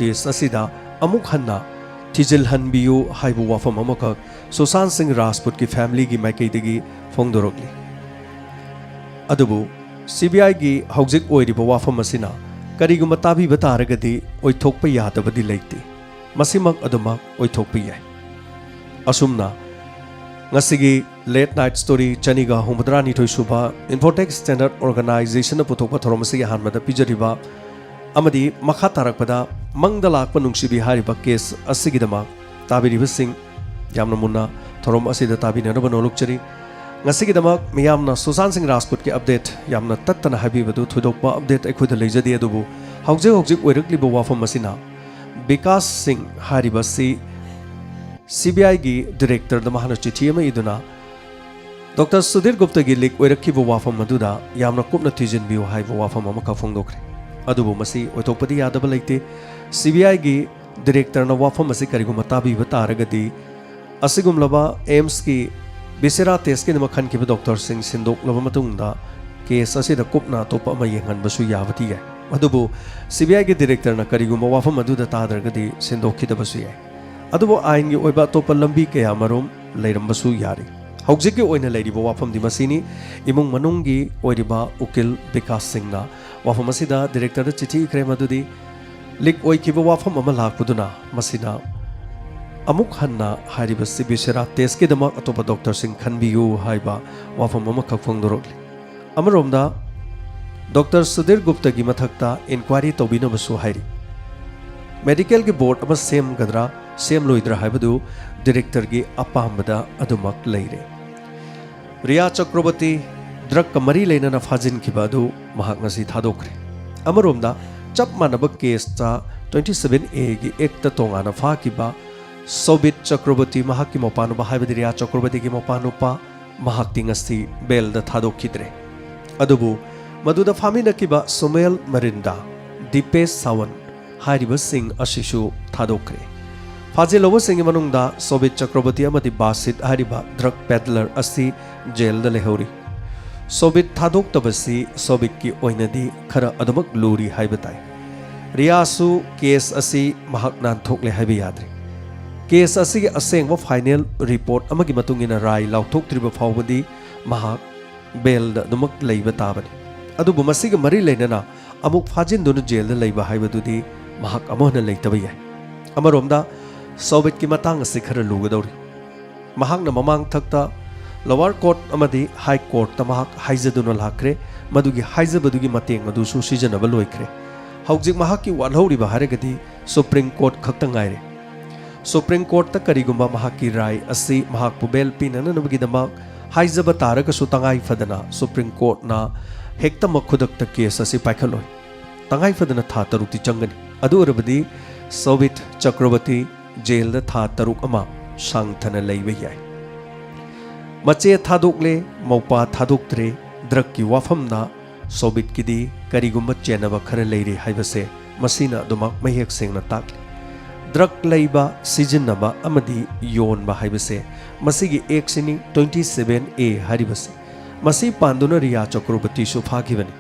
Notice असिदा अमुक हन्ना थिजिल हनबियु हाइबु वाफम अमखक सुशांत सिंह राजपूत की family की माइकैदगी फोंदोरकली अदुबु सीबीआई की हौजिक ओइरिबा वाफम असिना करिगुम ताबिबा तारगदि ओइथोकपा यादबदि लेते मसिमक अदुमक ओइथोकपा याय असुमना ngasi late night story chaniga humdrani thoi suba Infotex Standard Organization puthokpa thoromasi hanmada pijariba amadi makha tarakpada mangdalakpa nungsibi hariba case asigidama tabiriba sing yamna munna thorom asida tabina no banolukchari ngasigidama miyamna Sushant Singh Rajput ki update yamna tattana habibadu thudokpa update ekhoida leijadi adubu haujuk oirakliba wafam asina Vikas Singh hariba si CBI की director दमहन चिठी में इदुना doctor Sudhir Gupta की लिक ओइरखिबो वाफम मदुदा यामना कुपना थिजिनबियो हाइबो वाफम अमका फोंदोखरे अदुबो मसी ओइथोकपदि यादब लेते CBI की director न वाफम मसी करिगुम ताबिबा तारगदि असिगुमलबा AIIMS की बिसेरा test के नमखन के डॉक्टर सिंह सिंदोक लब मतुंगदा केस असिदा कुपना तोप अमा येंगनबसु याबति याय अदुबो CBI की डायरेक्टर न करिगुम वाफम मदुदा तादरगदि सिंदोखिदबसु याय अदुबो आइन की ओइबा तोपा लंबी कया मरोम लेरंबसु यारी हौजिक की ओइना लेरिबो वाफम दिमसिनी इमुंग मनुंगी ओइरिबा उकिल विकास सिंहना वाफम असिदा डायरेक्टर चिठी इख्रे मदुदी लिक ओइखिबो वाफम अमा लाकपुदुना मसिना अमुक हन्ना हारिबा सिबिसेरा टेस्ट के दमा अतोपा डॉक्टर सिंह खनबियु हाइबा वाफम अमा खफोंदोरगले अमरोमदा डॉक्टर सुधीर गुप्ता की मथक्ता इंक्वायरी तौबिनबसु हाइरी मेडिकल की बोर्ड अमा सेम गदरा सेम लोइद्रा हाइबदु डायरेक्टर की अपामबदा अदुमक लेरे रिया चक्रवर्ती ड्रग कमरी लेना फाजिन खिबादु महाक ngasi थादोखरे अमरोमदा चप मानब केस ता 27A की एक तोंगाना फाकिबा सोबित चक्रवर्ती महाक की मोपानुबा हाइबदि रिया चक्रवर्ती की मोपानुपा महाक ngasi बेल द थादोखिद्रे अदुबु मदुदा फामिनकिबा सुमेल मरिंदा दीपेश सावन हारिबा सिंह अशिशु थादोखरे फाजिलौब सिंह मनुंगदा सोबित चक्रवर्ती अमदि बासित हारिबा ड्रग पेडलर असि जेल द लेहौरी सोबित थादोक्तबसि सोबित की ओइनदि खरा अदमक लूरी हाइबताई रियासु केस असि महाक नानथोकले हाइबे याद्रे केस असि असेंगबा फाइनल रिपोर्ट अमगी मतुंगिना राय लाउथोक्त्रिबा फावबदि महाक बेल द अदमक लेइबा ताबनि अदुबु मसिग मरि लेनना अमुक फाजिनदुन जेल द लेइबा हाइबदुदि महाक अमोहना लेइतबा याय अमरोमदा सोबित की मतंग से खर लुगदौरी महाकना ममांग थक्ता लोअर कोर्ट अमदि हाई कोर्ट तमहाक हाइजदुना लाखरे मदुगी हाइजबदुगी मतेंग अदुसु सिजनबा लोइखरे हौजिक महाकी वालहौरिबा हारगदि सुप्रीम कोर्ट खक्तंगाइरे सुप्रीम कोर्ट त करिगुम्बा महाकी राय असि महाकपु बेल पिनननबगिदमक हाइजबा तारगसु तंगाइ फदना सुप्रीम कोर्ट ना हेक्ता मखुदक्ता केस असि पाइखलोय तंगाइ फदना था तरुक्ति चंगनी अदु अरबदि सोबित चक्रवर्ती जेल द था तरुक अमा सांगथना लेइबा याय मचे थादोकले मौपा थादोक्त्रे ड्रग की वाफमना सोबित किदी करिगुम्बा चेनबा खर लेरे हाइबसे मसिना दुमक महेक सेंगना ताकले ड्रग लेइबा सिजनबा अमदि योनबा हाइबसे मसिगी एक्सिनी 27A हारिबसे मसि पांदुना रिया चक्रवर्ती सु फाखिबनी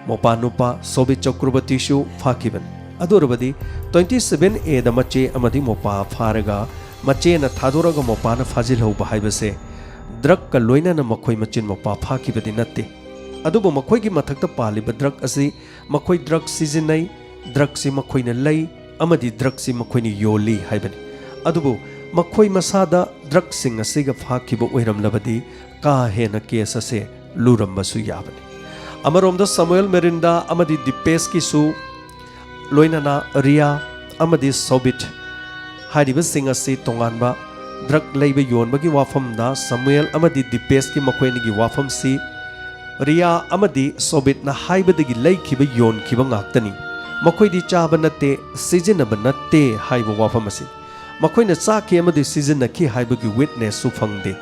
मोपा नुपा सोबित चक्रवर्ती सु फाखिबनी अदुरबदि 27A द मचे अमदि मोपा फारगा मचे न थादोरगा मोपा न फाजिल हौबा हाइबसे ड्रग का लोइना न मखोय मचिन मोपा फाखिबदि नत्ते अदुबो मखोय की मथक्ता पालिबा ड्रग असि मखोय ड्रग सिजननै ड्रग सि मखोयना लै अमदि ड्रग सि मखोयनि योली हाइबनि अदुबो मखोय मसादा ड्रग सिंग असिगा फाखिबा ओइरमलबदि का हेना केस असे लुरमबसु याबनि अमरोमदा समुएल मेरिंदा अमदि दीपेश किसु लोइनाना रिया अमदि सोबित हारिबा सिंग असि तोंगानबा ड्रग लेइबा योनबगी वाफमदा समुएल अमदि दीपेश की मखोयनिगी वाफमसि रिया अमदि सोबित ना हाइबदगी लेखिबा योनखिबा ngaktani मखोयदि चाबा नते सिजनबा नते हाइबा वाफमसि मखोयना चाखि अमदि सिजनखि हाइबगी विटनेस सु फंगदे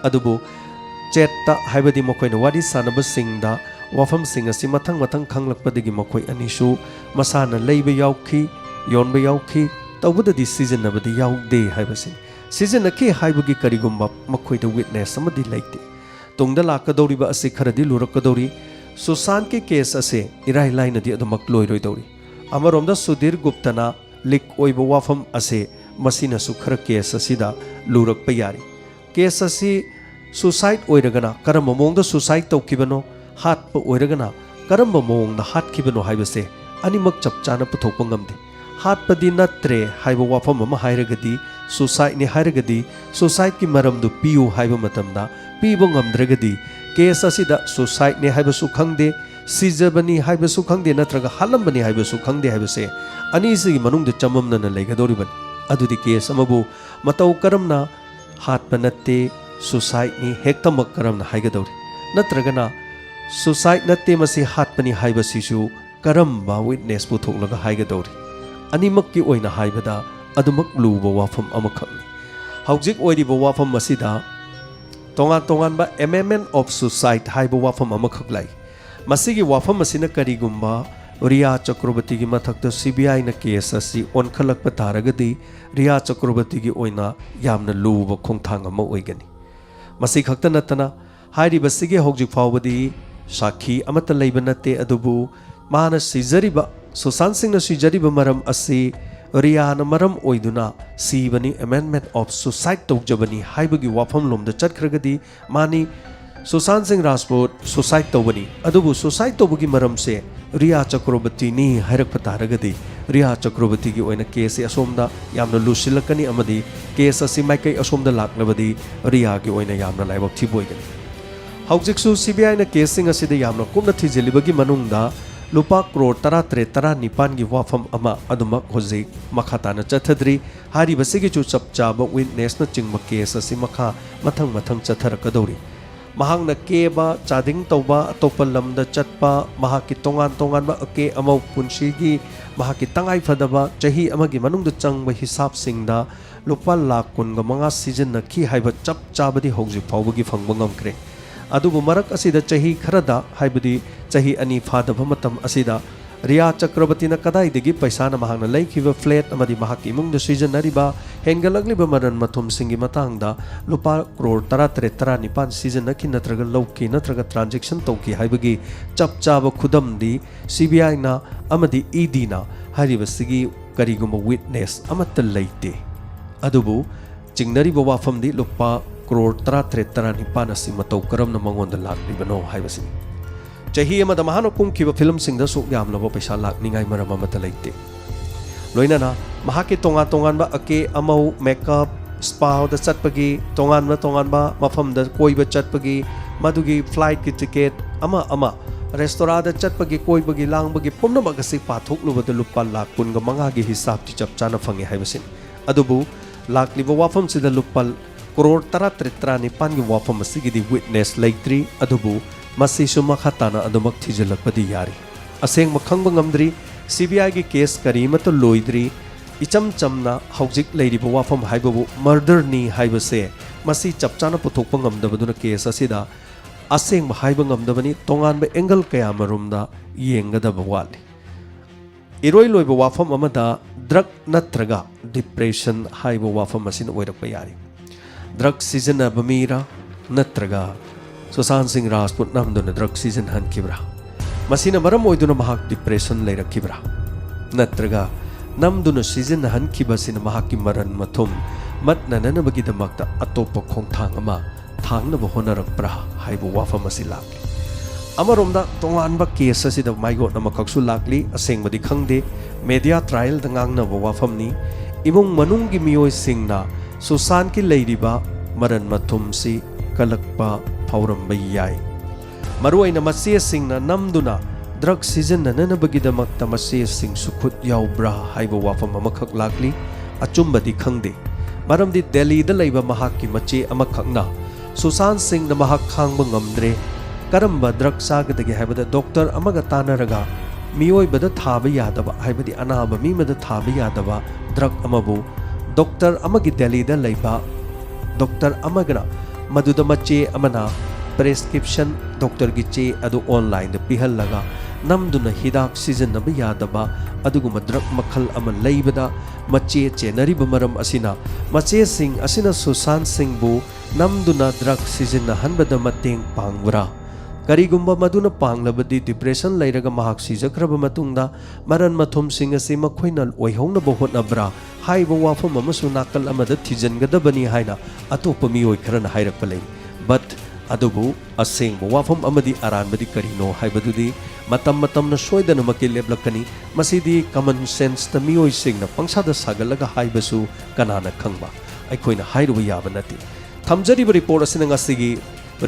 अदुबु चेट्टा हाइबदि मखोयना वारि सानबा सिंगदा वाफम सिंग असि मथंग मथंग खंगलकपदगी मखोय अनिसु मसाना लेइबा याउखि योनबा याउखि तौबददि सिजनबदि याउदे हाइबसि सिजनखि हाइबगी करिगुम्बा मखोयदा विटनेस अमदि लेइते तुंगदा लाकदौरिबा असि खरदि लुरकदौरि सुशांत के केस असे इराय लाइनदि अदमक लोइरोइदौरि अमरोमदा सुधीर गुप्तना लीक ओइबा वाफम असे मसीनसु खर केस असिदा लुरकपा यारी केस असी सुसाइड ओइरगना करम मोंगदा सुसाइड तौकिबनो हातपा ओइरगना करम मोंगदा हातकिबनो हाइबसे अनिमक चपचाना पुथोकपा ngamde हातपदी नत्रे हाइबा वाफम अमा हाइरगदी सुसाइड ने हाइरगदी सुसाइड की मरमदु पियु हाइबा मतमदा पीबो ngamद्रगदी केस असिदा सुसाइड ने हाइबसु खंगदे सिजबनी हाइबसु खंगदे नत्रगा हलमबनी हाइबसु खंगदे हाइबसे अनीसिगी मनुंगद चममनना लेगदोरिबन अदुदी केस अमबु मतौ करमना हातपा नत्ते सुसाइड नि हेक्तमक करमना हाइगदोरि नत्रगना सुसाइड नत्ते मसी हातपनी हाइबसिसु करम्बा विटनेस पुथोकलगा हाइगदोरि अनिमक की ओइना हाइबदा अदुमक लुबा वाफम अमखकनि हौजिक ओइरिबा वाफम मसिदा तोंगान तोंगानबा एमेमेंट ऑफ सुसाइड हाइबा वाफम अमखक लाई मसिगी वाफम मसिना करिगुम्बा रिया चक्रवर्ती की मथक सीबीआई न केस असी ओनखलक तारगदी रिया चक्रवर्ती की ओइना यामना लुब खोंथांग अमा ओइगनी मसी खक्त नतना हाइरिबसिगी हौजिक फावबदी साखी अमत लैब नते अदुबु माना सिजरिबा सुशांत सिंह न सिजरिबा मरम असी रिया न मरम ओइदुना सीबनी अमेंडमेंट ऑफ सुसाइड तौजबनी हाइबगी वाफम लोमदा चटखरगदी मानी सुशांत सिंह राजपूत सुसाइड तौबनी अदुबु सुसाइड तौबगी मरम से रिया चक्रवर्ती नि हाइरक तारगदी रिया चक्रवर्ती की ओइना केस असोमदा यामना लुसिलकनी अमदी केस असी माइकई असोमदा लाक्लबदी रिया की ओइना यामना लाइबक थिबोइगनी हौजिकसु सीबीआई न केस सिंह असिदा यामना कुमना थिजिलिबगी मनुंगदा लुपा करोड़ 93-94 की वाफम अमा अदुमक होजिक मखा ताना चथद्री हारिबसिगी चु चपचाब विटनेस न चिंग केस असी मखा मथंग मथंग चथरकदौरी महांगना केबा चादिंग तौबा अतोप लमदा चटपा महाकी तोंगान तोंगानबा अके अमौ पुंसीगी महाकी तंगाई फदबा चही अमगी मनुंगदा चंगबा हिसाब सिंगदा लुपा लाख कुनगा मंगा सीजन नखी हाइबा चप चाबदी हौजिक फावबगी फंगबा ngamkre अदुबु मरक असिदा चही खरदा हाइबदी चही अनि फादबा मतम असिदा रिया चक्रवर्ती न कदाइदगी पैसा न महांगना लैखिबा फ्लैट अमदी महाकी इमुंगदा सीजनरिबा हेंगलगलिबा मरन मथुम सिंगी मतांगदा लुपा करोड़ 93-94 सीजन नखि नत्रगा लौकी नत्रगा ट्रांजैक्शन तौकी हाइबगी चप चाबा खुदमदी सीबीआई ना अमदी ईडी ना हारिबसिगी करिगुम्बा विटनेस अमत लैते अदुबु चिंगनरिबा वाफमदी लुपा करोड़ 93-94 असी मतौ करमना मंगोंदा लाक्लिबनो हाइबसिनी चही अमदा महानो कुंखिबा फिल्म सिंगदा सुक यामलबा पैसा लाक्निंगाई मरम अमता लैते लोइनाना महाकी तोंगान तोंगानबा अके अमौ मेकअप स्पाउदा चटपगी तोंगानबा मफमदा कोइबा चटपगी मदुगी फ्लाइट की टिकेट अमा अमा रेस्टोरांदा चटपगी कोइबगी लांगबगी पुमनमक असि पाथोकलुबदा लुपा लाख कुनगा मंगागी हिसाब ति चपचाना फंगे हाइबसिन अदुबु लाक्लिबा वाफम सिदा लुपा करोड़ 93-94 की वाफम असिगिदी विटनेस लैत्रि अदुबु मसीसु मखा ताना अदुमक थिजिलकपदी यारी असेंग मखंगबा ngamdri सीबीआई की केस करीमत लोइद्री इचम चमना हौजिक लैरिबा वाफम हाइबबु मर्डर नि हाइबसे मसी चपचाना पुथोकपा ngamdabaduna केस असिदा असेंग हाइबा ngamdabani तोंगानबा एंगल कया मरुमदा येंगदबा वाली इरोइ लोइबा वाफम अमदा ड्रग नत्रगा डिप्रेशन हाइबा वाफम असिन ओइरकपा यारी ड्रग सिजनबा मीरा नत्रगा सुशांत सिंह राजपूत नमदुना ड्रग सीजन हनखिब्रा मसीना मरम ओइदुना महाक डिप्रेशन लैरखिब्रा नत्रगा नमदुना सीजन हनखिबसिना महाकी मरन मथुम मत्नननबगिदमक्ता अतोप खोंथांग अमा थांगनबा होनरकब्रा हाइबु वाफम असि लाक्ली अमरोमदा तोंगानबा केस असिदा माइगोट नमखक्सु लाक्ली असेंगबदी खंगदे मीडिया ट्रायल दंगांगनबा वाफमनी इमुंग मनुंगी मियोय सिंगना सुशांत की लैरिबा मरन मथुम सि कलकपा फाउरम याय मरुआइना मचे सिंगना नमदुना ड्रग सिजनननबगिदमक्ता मचे सिंग सुखुत याउब्रा हाइबा वाफम अमखक लाक्ली अचुम्बदी खंगदे मरमदी दिल्लीदा लैबा महाकी मचे अमखकना सुशांत सिंह न महाक खांगबा ngamdre करम्बा ड्रग सागदगी हाइबदा डॉक्टर अमगा तानरगा मियोइबदा थाबा यादबा हाइबदी अनाबा मीमदा थाबा यादबा ड्रग अमबु डॉक्टर अमगी दिल्लीदा लैबा डॉक्टर अमगना मदुदा मचे अमना प्रेस्क्रिप्शन डॉक्टर की चे अदु ऑनलाइन पिहल्लगा नमदुना हिदाक सिजनबा यादबा अदुगुमा ड्रग मखल अमा लैबदा मचे चेनरिबा मरम असिना मचे सिंह असिना सुशांत सिंह बु नमदुना ड्रग सिजन हनबदा मतेंग पांगबरा ꯀꯔꯤꯒꯨꯝꯕ ꯃꯗꯨꯅ ꯄꯥꯡꯂꯕꯗꯤ ꯗꯤꯄ꯭ꯔꯦꯁꯟ ꯂꯩꯔꯒ ꯃꯍꯥꯛ ꯁꯤꯖꯈ꯭ꯔꯕ ꯃꯇꯨꯡꯗ ꯃꯔꯟ ꯃꯊꯨꯝꯁꯤꯡ ꯑꯁꯤ ꯃꯈꯣꯏꯅ ꯑꯣꯏꯍꯧꯅꯕ ꯍꯣꯠꯅꯕ꯭ꯔꯥ ꯍꯥꯏꯕ ꯋꯥꯐꯝ ꯑꯃꯁꯨ ꯅꯥꯀꯜ ꯑꯃꯗ ꯊꯤꯖꯤꯟꯒꯗꯕꯅꯤ ꯍꯥꯏꯅ ꯑꯇꯣꯞꯄ ꯃꯤꯑꯣꯏ ꯈꯔꯅ ꯍꯥꯏꯔꯛꯄ ꯂꯩ ꯕꯠ ꯑꯗꯨꯕꯨ ꯑꯁꯦꯡꯕ ꯋꯥꯐꯝ ꯑꯃꯗꯤ ꯑꯔꯥꯟꯕꯗꯤ ꯀꯔꯤꯅꯣ ꯍꯥꯏꯕꯗꯨꯗꯤ ꯃꯇꯝꯅ ꯁꯣꯏꯗꯅꯃꯛꯀꯤ ꯂꯦꯞꯂꯛꯀꯅꯤ ꯃꯁꯤꯗꯤ ꯀꯃꯟ ꯁꯦꯟꯁꯇ ꯃꯤꯑꯣꯏꯁꯤꯡꯅ ꯄꯪꯁꯥꯗ ꯁꯥꯒꯠꯂꯒ ꯍꯥꯏꯕꯁꯨ ꯀꯅꯥꯅ ꯈꯪꯕ ꯑꯩꯈꯣꯏꯅ ꯍꯥꯏꯔꯨꯕ ꯌꯥꯕ ꯅꯠꯇꯦ ꯊꯝꯖꯔꯤꯕ ꯔꯤꯄꯣꯔꯠ ꯑꯁꯤꯅ ꯉꯁꯤꯒꯤ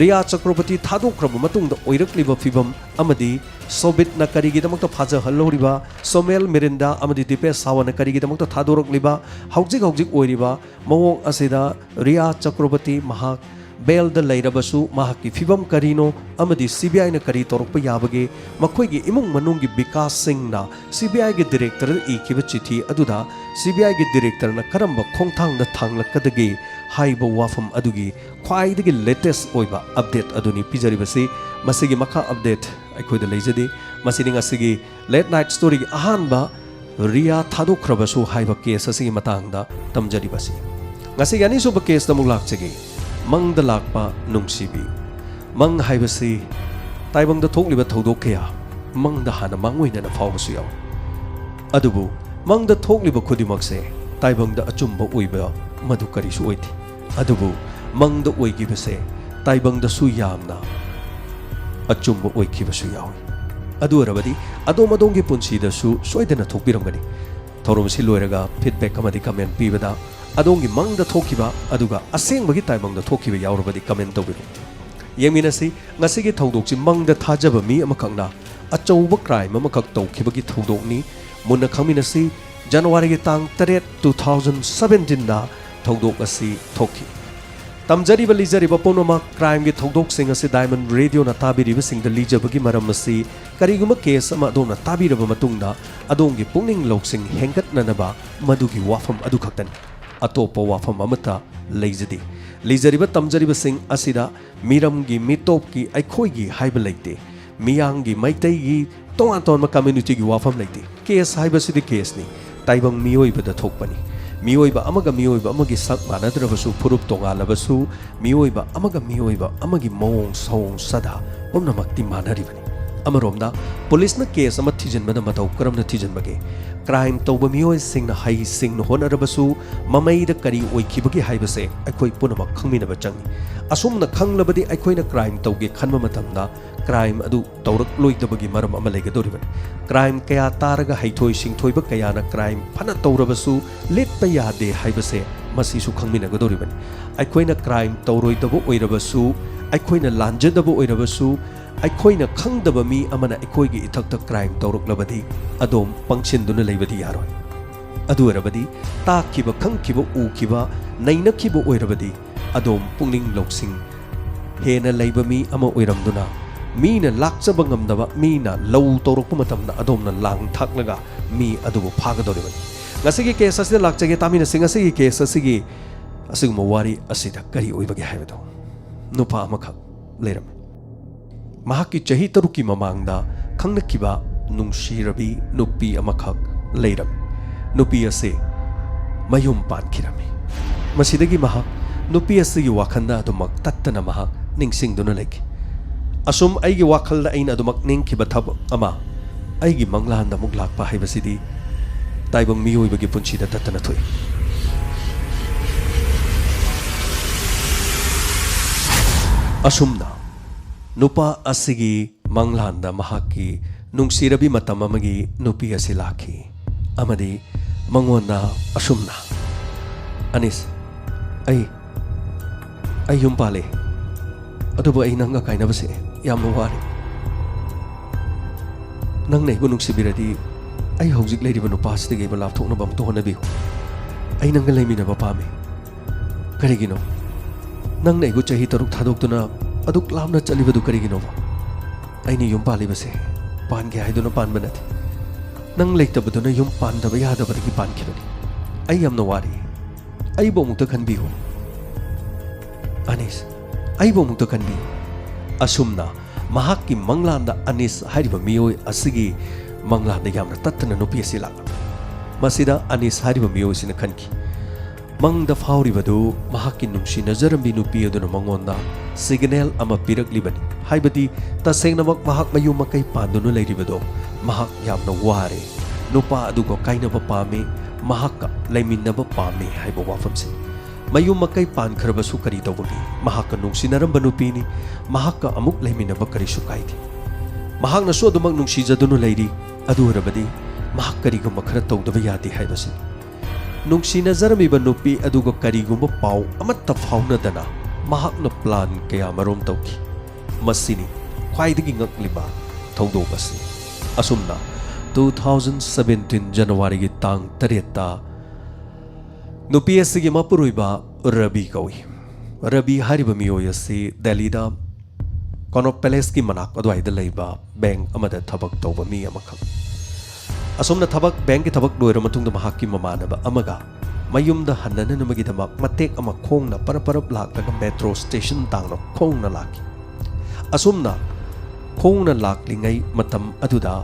ꯔꯤꯌꯥ ꯆꯀ꯭ꯔꯕꯔꯇꯤ ꯊꯥꯗꯣꯛꯈ꯭ꯔꯕ ꯃꯇꯨꯡꯗ ꯑꯣꯏꯔꯛꯂꯤꯕ ꯐꯤꯕꯝ ꯑꯃꯗꯤ ꯁꯣꯕꯤꯠꯅ ꯀꯔꯤꯒꯤꯗꯃꯛꯇ ꯐꯥꯖꯍꯜꯍꯧꯔꯤꯕ ꯁꯣꯃꯦꯜ ꯃꯤꯔꯤꯟꯗꯥ ꯑꯃꯗꯤ ꯗꯤꯄꯦꯁ ꯁꯥꯋꯟꯅ ꯀꯔꯤꯒꯤꯗꯃꯛꯇ ꯊꯥꯗꯣꯔꯛꯂꯤꯕ ꯍꯧꯖꯤꯛ ꯑꯣꯏꯔꯤꯕ ꯃꯑꯣꯡ ꯑꯁꯤꯗ ꯔꯤꯌꯥ ꯆꯀ꯭ꯔꯕꯔꯇꯤ ꯃꯍꯥꯛ ꯕꯦꯜꯗ ꯂꯩꯔꯕꯁꯨ ꯃꯍꯥꯛꯀꯤ ꯐꯤꯕꯝ ꯀꯔꯤꯅꯣ ꯑꯃꯗꯤ CBIꯅ ꯀꯔꯤ ꯇꯧꯔꯛꯄ ꯌꯥꯕꯒꯦ ꯃꯈꯣꯏꯒꯤ ꯏꯃꯨꯡ ꯃꯅꯨꯡꯒꯤ ꯕꯤꯀꯥꯁꯁꯤꯡꯅ CBIꯒꯤ ꯗꯤꯔꯦꯛꯇꯔꯗ ꯏꯈꯤꯕ ꯆꯤꯊꯤ ꯑꯗꯨꯗ CBIꯒꯤ ꯗꯤꯔꯦꯛꯇꯔꯅ ꯀꯔꯝꯕ ꯈꯣꯡꯊꯥꯡꯗ ꯊꯥꯡꯂꯛꯀꯗꯒꯦ ꯍꯥꯏꯕ ꯋꯥꯐꯝ ꯑꯗꯨꯒꯤ ꯈ꯭ꯋꯥꯏꯗꯒꯤ ꯂꯦꯇꯦꯁ ꯑꯣꯏꯕ ꯑꯞꯗꯦꯠ ꯑꯗꯨꯅꯤ ꯄꯤꯖꯔꯤꯕꯁꯤ ꯃꯁꯤꯒꯤ ꯃꯈꯥ ꯑꯞꯗꯦꯠ ꯑꯩꯈꯣꯏꯗ ꯂꯩꯖꯗꯦ ꯃꯁꯤꯅꯤ ꯉꯁꯤꯒꯤ ꯂꯦꯠ ꯅꯥꯏꯠ ꯁ꯭ꯇꯣꯔꯤꯒꯤ ꯑꯍꯥꯟꯕ ꯔꯤꯌꯥ ꯊꯥꯗꯣꯛꯈ꯭ꯔꯕꯁꯨ ꯍꯥꯏꯕ ꯀꯦꯁ ꯑꯁꯤꯒꯤ ꯃꯇꯥꯡꯗ ꯇꯝꯖꯔꯤꯕꯁꯤ ꯉꯁꯤꯒꯤ ꯑꯅꯤꯁꯨꯕ ꯀꯦꯁꯇ ꯑꯃꯨꯛ ꯂꯥꯛꯆꯒꯦ ꯃꯪꯗ ꯂꯥꯛꯄ ꯅꯨꯡꯁꯤꯕꯤ ꯃꯪ ꯍꯥꯏꯕꯁꯤ ꯇꯥꯏꯕꯪꯗ ꯊꯣꯛꯂꯤꯕ ꯊꯧꯗꯣꯛ ꯀꯌꯥ ꯃꯪꯗ ꯍꯥꯟꯅ ꯃꯪꯑꯣꯏꯅꯅ ꯐꯥꯎꯕꯁꯨ ꯌꯥꯎꯏ ꯑꯗꯨꯕꯨ ꯃꯪꯗ ꯊꯣꯛꯂꯤꯕ ꯈꯨꯗꯤꯡꯃꯛꯁꯦ ꯇꯥꯏꯕꯪꯗ ꯑꯆꯨꯝꯕ ꯑꯣꯏꯕ ꯃꯗꯨ ꯀꯔꯤꯁꯨ ꯑꯣꯏꯗꯦ ꯑꯗꯨꯕꯨ ꯃꯪꯗ ꯑꯣꯏꯈꯤꯕꯁꯦ ꯇꯥꯏꯕꯪꯗꯁꯨ ꯌꯥꯝꯅ ꯑꯆꯨꯝꯕ ꯑꯣꯏꯈꯤꯕꯁꯨ ꯌꯥꯎꯏ ꯑꯗꯨ ꯑꯣꯏꯔꯕꯗꯤ ꯑꯗꯣꯝꯒꯤ ꯄꯨꯟꯁꯤꯗꯁꯨ ꯁꯣꯏꯗꯅ ꯊꯣꯛꯄꯤꯔꯝꯒꯅꯤ ꯊꯧꯔꯝꯁꯤ ꯂꯣꯏꯔꯒ ꯐꯤꯗꯕꯦꯛ ꯑꯃꯗꯤ ꯀꯃꯦꯟ ꯄꯤꯕꯗ ꯑꯗꯣꯝꯒꯤ ꯃꯪꯗ ꯊꯣꯛꯈꯤꯕ ꯑꯗꯨꯒ ꯑꯁꯦꯡꯕꯒꯤ ꯇꯥꯏꯕꯪꯗ ꯊꯣꯛꯈꯤꯕ ꯌꯥꯎꯔꯕꯗꯤ ꯀꯃꯦꯟ ꯇꯧꯕꯤꯔꯨ ꯌꯦꯡꯃꯤꯟꯅꯁꯤ ꯉꯁꯤꯒꯤ ꯊꯧꯗꯣꯛꯁꯤ ꯃꯪꯗ ꯊꯥꯖꯕ ꯃꯤ ꯑꯃꯈꯛꯅ ꯑꯆꯧꯕ ꯀ꯭ꯔꯥꯏꯝ ꯑꯃꯈꯛ ꯇꯧꯈꯤꯕꯒꯤ ꯊꯧꯗꯣꯛꯅꯤ ꯃꯨꯟꯅ ꯈꯪꯃꯤꯟꯅꯁꯤ ꯖꯅꯋꯥꯔꯤꯒꯤ ꯇꯥꯡ 8, 2017ꯗ ꯊꯧꯗꯣꯛ ꯑꯁꯤ ꯊꯣꯛꯈꯤ ꯇꯝꯖꯔꯤꯕ ꯂꯤꯖꯔꯤꯕ ꯄꯨꯝꯅꯃꯛ ꯀ꯭ꯔꯥꯏꯝꯒꯤ ꯊꯧꯗꯣꯛꯁꯤꯡ ꯑꯁꯤ ꯗꯥꯏꯃꯟ ꯔꯦꯗꯤꯑꯣꯅ ꯇꯥꯕꯤꯔꯤꯕꯁꯤꯡꯗ ꯂꯤꯖꯕꯒꯤ ꯃꯔꯝ ꯑꯁꯤ ꯀꯔꯤꯒꯨꯝꯕ ꯀꯦꯁ ꯑꯃ ꯑꯗꯣꯝꯅ ꯇꯥꯕꯤꯔꯕ ꯃꯇꯨꯡꯗ ꯑꯗꯣꯝꯒꯤ ꯄꯨꯛꯅꯤꯡ ꯂꯧꯁꯤꯡ ꯍꯦꯟꯒꯠꯅꯅꯕ ꯃꯗꯨꯒꯤ ꯋꯥꯐꯝ ꯑꯗꯨꯈꯛꯇꯅꯤ ꯑꯇꯣꯞꯄ ꯋꯥꯐꯝ ꯑꯃꯠꯇ ꯂꯩꯖꯗꯦ ꯂꯤꯖꯔꯤꯕ ꯇꯝꯖꯔꯤꯕꯁꯤꯡ ꯑꯁꯤꯗ ꯃꯤꯔꯝꯒꯤ ꯃꯤꯇꯣꯞꯀꯤ ꯑꯩꯈꯣꯏꯒꯤ ꯍꯥꯏꯕ ꯂꯩꯇꯦ ꯃꯤꯌꯥꯡꯒꯤ ꯃꯩꯇꯩꯒꯤ ꯇꯣꯉꯥꯟ ꯇꯣꯉꯥꯟꯕ ꯀꯝꯃ꯭ꯌꯨꯅꯤꯇꯤꯒꯤ ꯋꯥꯐꯝ ꯂꯩꯇꯦ ꯀꯦꯁ ꯍꯥꯏꯕꯁꯤꯗꯤ ꯀꯦꯁꯅꯤ ꯇꯥꯏꯕꯪ ꯃꯤꯑꯣꯏꯕꯗ ꯊꯣꯛꯄꯅꯤ ꯃꯤꯑꯣꯏꯕ ꯑꯃꯒ ꯃꯤꯑꯣꯏꯕ ꯑꯃꯒꯤ ꯁꯛ ꯃꯥꯟꯅꯗ꯭ꯔꯕꯁꯨ ꯐꯨꯔꯨꯞ ꯇꯣꯉꯥꯜꯂꯕꯁꯨ ꯃꯤꯑꯣꯏꯕ ꯑꯃꯒ ꯃꯤꯑꯣꯏꯕ ꯑꯃꯒꯤ ꯃꯑꯣꯡ ꯁꯑꯣꯡ ꯁꯥꯗꯥ ꯄꯨꯝꯅꯃꯛꯇꯤ ꯃꯥꯟꯅꯔꯤꯕꯅꯤ ꯑꯃꯔꯣꯝꯗ ꯄꯨꯂꯤꯁꯅ ꯀꯦꯁ ꯑꯃ ꯊꯤꯖꯤꯟꯕꯗ ꯃꯇꯧ ꯀꯔꯝꯅ ꯊꯤꯖꯤꯟꯕꯒꯦ ꯀ꯭ꯔꯥꯏꯝ ꯇꯧꯕ ꯃꯤꯑꯣꯏꯁꯤꯡꯅ ꯍꯩꯁꯤꯡꯅ ꯍꯣꯠꯅꯔꯕꯁꯨ ꯃꯃꯩꯗ ꯀꯔꯤ ꯑꯣꯏꯈꯤꯕꯒꯦ ꯍꯥꯏꯕꯁꯦ ꯑꯩꯈꯣꯏ ꯄꯨꯝꯅꯃꯛ ꯈꯪꯃꯤꯟꯅꯕ ꯆꯪꯏ ꯑꯁꯨꯝꯅ ꯈꯪꯂꯕꯗꯤ ꯑꯩꯈꯣꯏꯅ ꯀ꯭ꯔꯥꯏꯝ ꯇꯧꯒꯦ ꯈꯟꯕ ꯃꯇꯝꯗ ꯀ꯭ꯔꯥꯏꯝ ꯑꯗු ꯇꯧꯔꯛꯂꯣꯏꯗꯕꯒꯤ ꯃꯔꯝ ꯑꯃ ꯂꯩꯒꯗꯧꯔꯤꯕꯅꯤ ꯀ꯭ꯔꯥꯏꯝ ꯀꯌꯥ ꯇꯥꯔꯒ ꯍꯩꯊꯣꯏ ꯁꯤꯡꯊꯣꯏꯕ ꯀꯌꯥꯅ ꯀ꯭ꯔꯥꯏꯝ ꯐꯅ ꯇꯧꯔꯕꯁꯨ ꯂꯤꯠꯄ ꯌꯥꯗꯦ ꯍꯥꯏꯕꯁꯦ ꯃꯁꯤꯁꯨ ꯈꯪꯃꯤꯟꯅꯒꯗꯧꯔꯤꯕꯅꯤ ꯑꯩꯈꯣꯏꯅ ꯀ꯭ꯔꯥꯏꯝ ꯇꯧꯔꯣꯏꯗꯕ ꯑꯣꯏꯔꯕꯁꯨ ꯑꯩꯈꯣꯏꯅ ꯂꯥꯟꯖꯗꯕ ꯑꯣꯏꯔꯕꯁꯨ ꯑꯩꯈꯣꯏꯅ ꯈꯪꯗꯕ ꯃꯤ ꯑꯃꯅ ꯑꯩꯈꯣꯏꯒꯤ ꯏꯊꯛꯇ ꯀ꯭ꯔꯥꯏꯝ ꯇꯧꯔꯛꯂꯕꯗꯤ ꯑꯗꯣꯝ ꯄꯪꯁꯤꯟꯗꯨꯅ ꯂꯩꯕꯗꯤ ꯌꯥꯔꯣꯏ ꯑꯗꯨ ꯑꯣꯏꯔꯕꯗꯤ ꯇꯥꯛꯈꯤꯕ ꯈꯪꯈꯤꯕ ꯎꯈꯤꯕ ꯅꯩꯅꯈꯤꯕ ꯑꯣꯏꯔꯕꯗꯤ ꯑꯗꯣꯝ ꯄꯨꯛꯅꯤꯡ ꯂꯧꯁꯤꯡ ꯍꯦꯟꯅ ꯂꯩꯕ ꯃꯤ ꯑꯃ ꯑꯣꯏꯔꯝꯗꯨꯅ ꯃꯤꯅ ꯂꯥꯛꯆꯕ ꯉꯝꯗꯕ ꯃꯤꯅ ꯂꯧ ꯇꯧꯔꯛꯄ ꯃꯇꯝꯗ ꯑꯗꯣꯝꯅ ꯂꯥꯡ ꯊꯥꯛꯂꯒ ꯃꯤ ꯑꯗꯨꯕꯨ ꯐꯥꯒꯗꯧꯔꯤꯕꯅꯤ ꯉꯁꯤꯒꯤ ꯀꯦꯁ ꯑꯁꯤꯗ ꯂꯥꯛꯆꯒꯦ ꯇꯥꯃꯤꯟꯅꯁꯤ ꯉꯁꯤꯒꯤ ꯀꯦꯁ ꯑꯁꯤꯒꯤ ꯑꯁꯤꯒꯨꯝꯕ ꯋꯥꯔꯤ ꯑꯁꯤꯗ ꯀꯔꯤ ꯑꯣꯏꯕꯒꯦ ꯍꯥꯏꯕꯗꯣ ꯅꯨꯄꯥ ꯑꯃꯈꯛ ꯂꯩꯔꯝꯃꯤ ꯃꯍꯥꯛꯀꯤ ꯆꯍꯤ 6ꯀꯤ ꯃꯃꯥꯡꯗ ꯈꯪꯅꯈꯤꯕ ꯅꯨꯡꯁꯤꯔꯕꯤ ꯅꯨꯄꯤ ꯑꯃꯈꯛ ꯂꯩꯔꯝꯃꯤ ꯅꯨꯄꯤ ꯑꯁꯤ ꯃꯌꯨꯝ ꯄꯥꯟꯈꯤꯔꯝꯃꯤ ꯃꯁꯤꯗꯒꯤ ꯃꯍꯥꯛ ꯅꯨꯄꯤ ꯑꯁꯤꯒꯤ ꯋꯥꯈꯜꯗ ꯑꯗꯨꯃꯛ ꯇꯠꯇꯅ ꯃꯍꯥꯛ ꯅꯤꯡꯁꯤꯡꯗꯨꯅ ꯂꯩꯈꯤ ꯑꯁꯨꯝ ꯑꯩꯒꯤ ꯋꯥꯈꯜꯗ ꯑꯩꯅ ꯑꯗꯨꯃꯛ ꯅꯤꯡꯈꯤꯕ ꯊꯕꯛ ꯑꯃ ꯑꯩꯒꯤ ꯃꯪꯂꯥꯟꯗ ꯑꯃꯨꯛ ꯂꯥꯛꯄ ꯍꯥꯏꯕꯁꯤꯗꯤ ꯇꯥꯏꯕꯪ ꯃꯤꯑꯣꯏꯕꯒꯤ ꯄꯨꯟꯁꯤꯗ ꯇꯠꯇꯅ ꯊꯣꯛꯏ ꯑꯁꯨꯝꯅ नुपा असिगी मंगलांदा महाकी नुंगसिरबी मतम अमगी नुपी असि लाखी अमदी मंगोंदा असुमना अनिस आई युम पाले अदुबो आई नंगा काइनबसे याम वारे नंग नैबो नुंगसिबिरदी आई हौजिक लेरिबो नुपासदिगे लापथोकनबा अमतो होनबियु आई नंगा लेमिनबा पामे करिगिनो नंग नैगु चही तरुक थादोक्तुना अदुक लामना चलिबदु करिगिनो आइने युम पालिबसे पानगे हाइदुना पानबा नथि नंग लेतबदुना युम पानदबा यादबदगी पानखिबनि आई यामना वारी आई बोमुक्ता खनबियु अनिस आई बोमुक्ता खनबियु असुमना महाकी मंगलांदा अनिस हारिबा मियोय असिगी मंगलांदा यामना तत्तना नुपी असि लाक मसिदा अनिस हारिबा मियोय सिना खनखि ꯃꯪꯗ ꯐꯥꯎꯔꯤꯕꯗꯨ ꯃꯍꯥꯛꯀꯤ ꯅꯨꯡꯁꯤꯅꯖꯔꯝꯕꯤ ꯅꯨꯄꯤ ꯑꯗꯨꯅ ꯃꯉꯣꯟꯗ ꯁꯤꯒꯅꯦꯜ ꯑꯃ ꯄꯤꯔꯛꯂꯤꯕꯅꯤ ꯍꯥꯏꯕꯗꯤ ꯇꯁꯦꯡꯅꯃꯛ ꯃꯍꯥꯛ ꯃꯌꯨꯝ ꯃꯀꯩ ꯄꯥꯟꯗꯨꯅ ꯂꯩꯔꯤꯕꯗꯣ ꯃꯍꯥꯛ ꯌꯥꯝꯅ ꯋꯥꯔꯦ ꯅꯨꯄꯥ ꯑꯗꯨꯒ ꯀꯥꯏꯅꯕ ꯄꯥꯝꯃꯤ ꯃꯍꯥꯛꯀ ꯂꯩꯃꯤꯟꯅꯕ ꯄꯥꯝꯃꯤ ꯍꯥꯏꯕ ꯋꯥꯐꯝꯁꯤꯡ ꯃꯌꯨꯝ ꯃꯀꯩ ꯄꯥꯟꯈ꯭ꯔꯕꯁꯨ ꯀꯔꯤ ꯇꯧꯕꯒꯤ ꯃꯍꯥꯛꯀ ꯅꯨꯡꯁꯤꯅꯔꯝꯕ ꯅꯨꯄꯤꯅꯤ ꯃꯍꯥꯛꯀ ꯑꯃꯨꯛ ꯂꯩꯃꯤꯟꯅꯕ ꯀꯔꯤꯁꯨ ꯀꯥꯏꯗꯦ ꯃꯍꯥꯛꯅꯁꯨ ꯑꯗꯨꯃꯛ ꯅꯨꯡꯁꯤꯖꯗꯨꯅ ꯂꯩꯔꯤ ꯑꯗꯨ ꯑꯣꯏꯔꯕꯗꯤ ꯃꯍꯥꯛ ꯀꯔꯤꯒꯨꯝꯕ ꯈꯔ ꯇꯧꯗꯕ ꯌꯥꯗꯦ ꯍꯥꯏꯕꯁꯤꯅꯤ ꯅꯨꯡꯁꯤꯅꯖꯔꯝꯃꯤꯕ ꯅꯨꯄꯤ ꯑꯗꯨꯒ ꯀꯔꯤꯒꯨꯝꯕ ꯄꯥꯎ ꯑꯃꯠꯇ ꯐꯥꯎꯅꯗꯅ ꯃꯍꯥꯛꯅ ꯄ꯭ꯂꯥꯟ ꯀꯌꯥꯃꯔꯣꯝ ꯇꯧꯈꯤ ꯃꯁꯤꯅꯤ ꯈ꯭ꯋꯥꯏꯗꯒꯤ ꯉꯛꯂꯤꯕ ꯊꯧꯗꯣꯛ ꯑꯁꯤ ꯑꯁꯨꯝꯅ 2017 ꯖꯅꯋꯥꯔꯤꯒꯤ ꯇꯥꯡ 8ꯇ ꯅꯨꯄꯤ ꯑꯁꯤꯒꯤ ꯃꯄꯨꯔꯣꯏꯕ ꯔꯕꯤ ꯀꯧꯏ ꯔꯕꯤ ꯍꯥꯏꯔꯤꯕ ꯃꯤꯑꯣꯏ ꯑꯁꯤ ꯗꯦꯜꯂꯤꯗ ꯀꯣꯅꯣꯠ ꯄꯦꯂꯦꯁꯀꯤ ꯃꯅꯥꯛ ꯑꯗꯨꯋꯥꯏꯗ ꯂꯩꯕ ꯕꯦꯡꯛ ꯑꯃꯗ ꯊꯕꯛ ꯇꯧꯕ ꯃꯤ ꯑꯃꯈꯛ ꯑꯁꯣꯝꯅ ꯕꯦꯡꯛꯀꯤ ꯊꯕꯛ ꯂꯣꯏꯔ ꯃꯇꯨꯡꯗ ꯃꯍꯥꯛꯀꯤ ꯃꯃꯥꯟꯅꯕ ꯑꯃꯒ ꯃꯌꯨꯝꯗ ꯍꯟꯅꯅꯕꯒꯤꯗꯃꯛ ꯃꯇꯦꯛ ꯑꯃ ꯈꯣꯡꯅ ꯄꯔꯞ ꯂꯥꯛꯂꯒ ꯃꯦꯇ꯭ꯔꯣ ꯁ꯭ꯇꯦꯁꯟ ꯇꯥꯡꯅ ꯈꯣꯡꯅ ꯂꯥꯛꯈꯤ ꯑꯁꯨꯝꯅ ꯈꯣꯡꯅ ꯂꯥꯛꯂꯤꯉꯩ ꯃꯇꯝ ꯑꯗꯨꯗ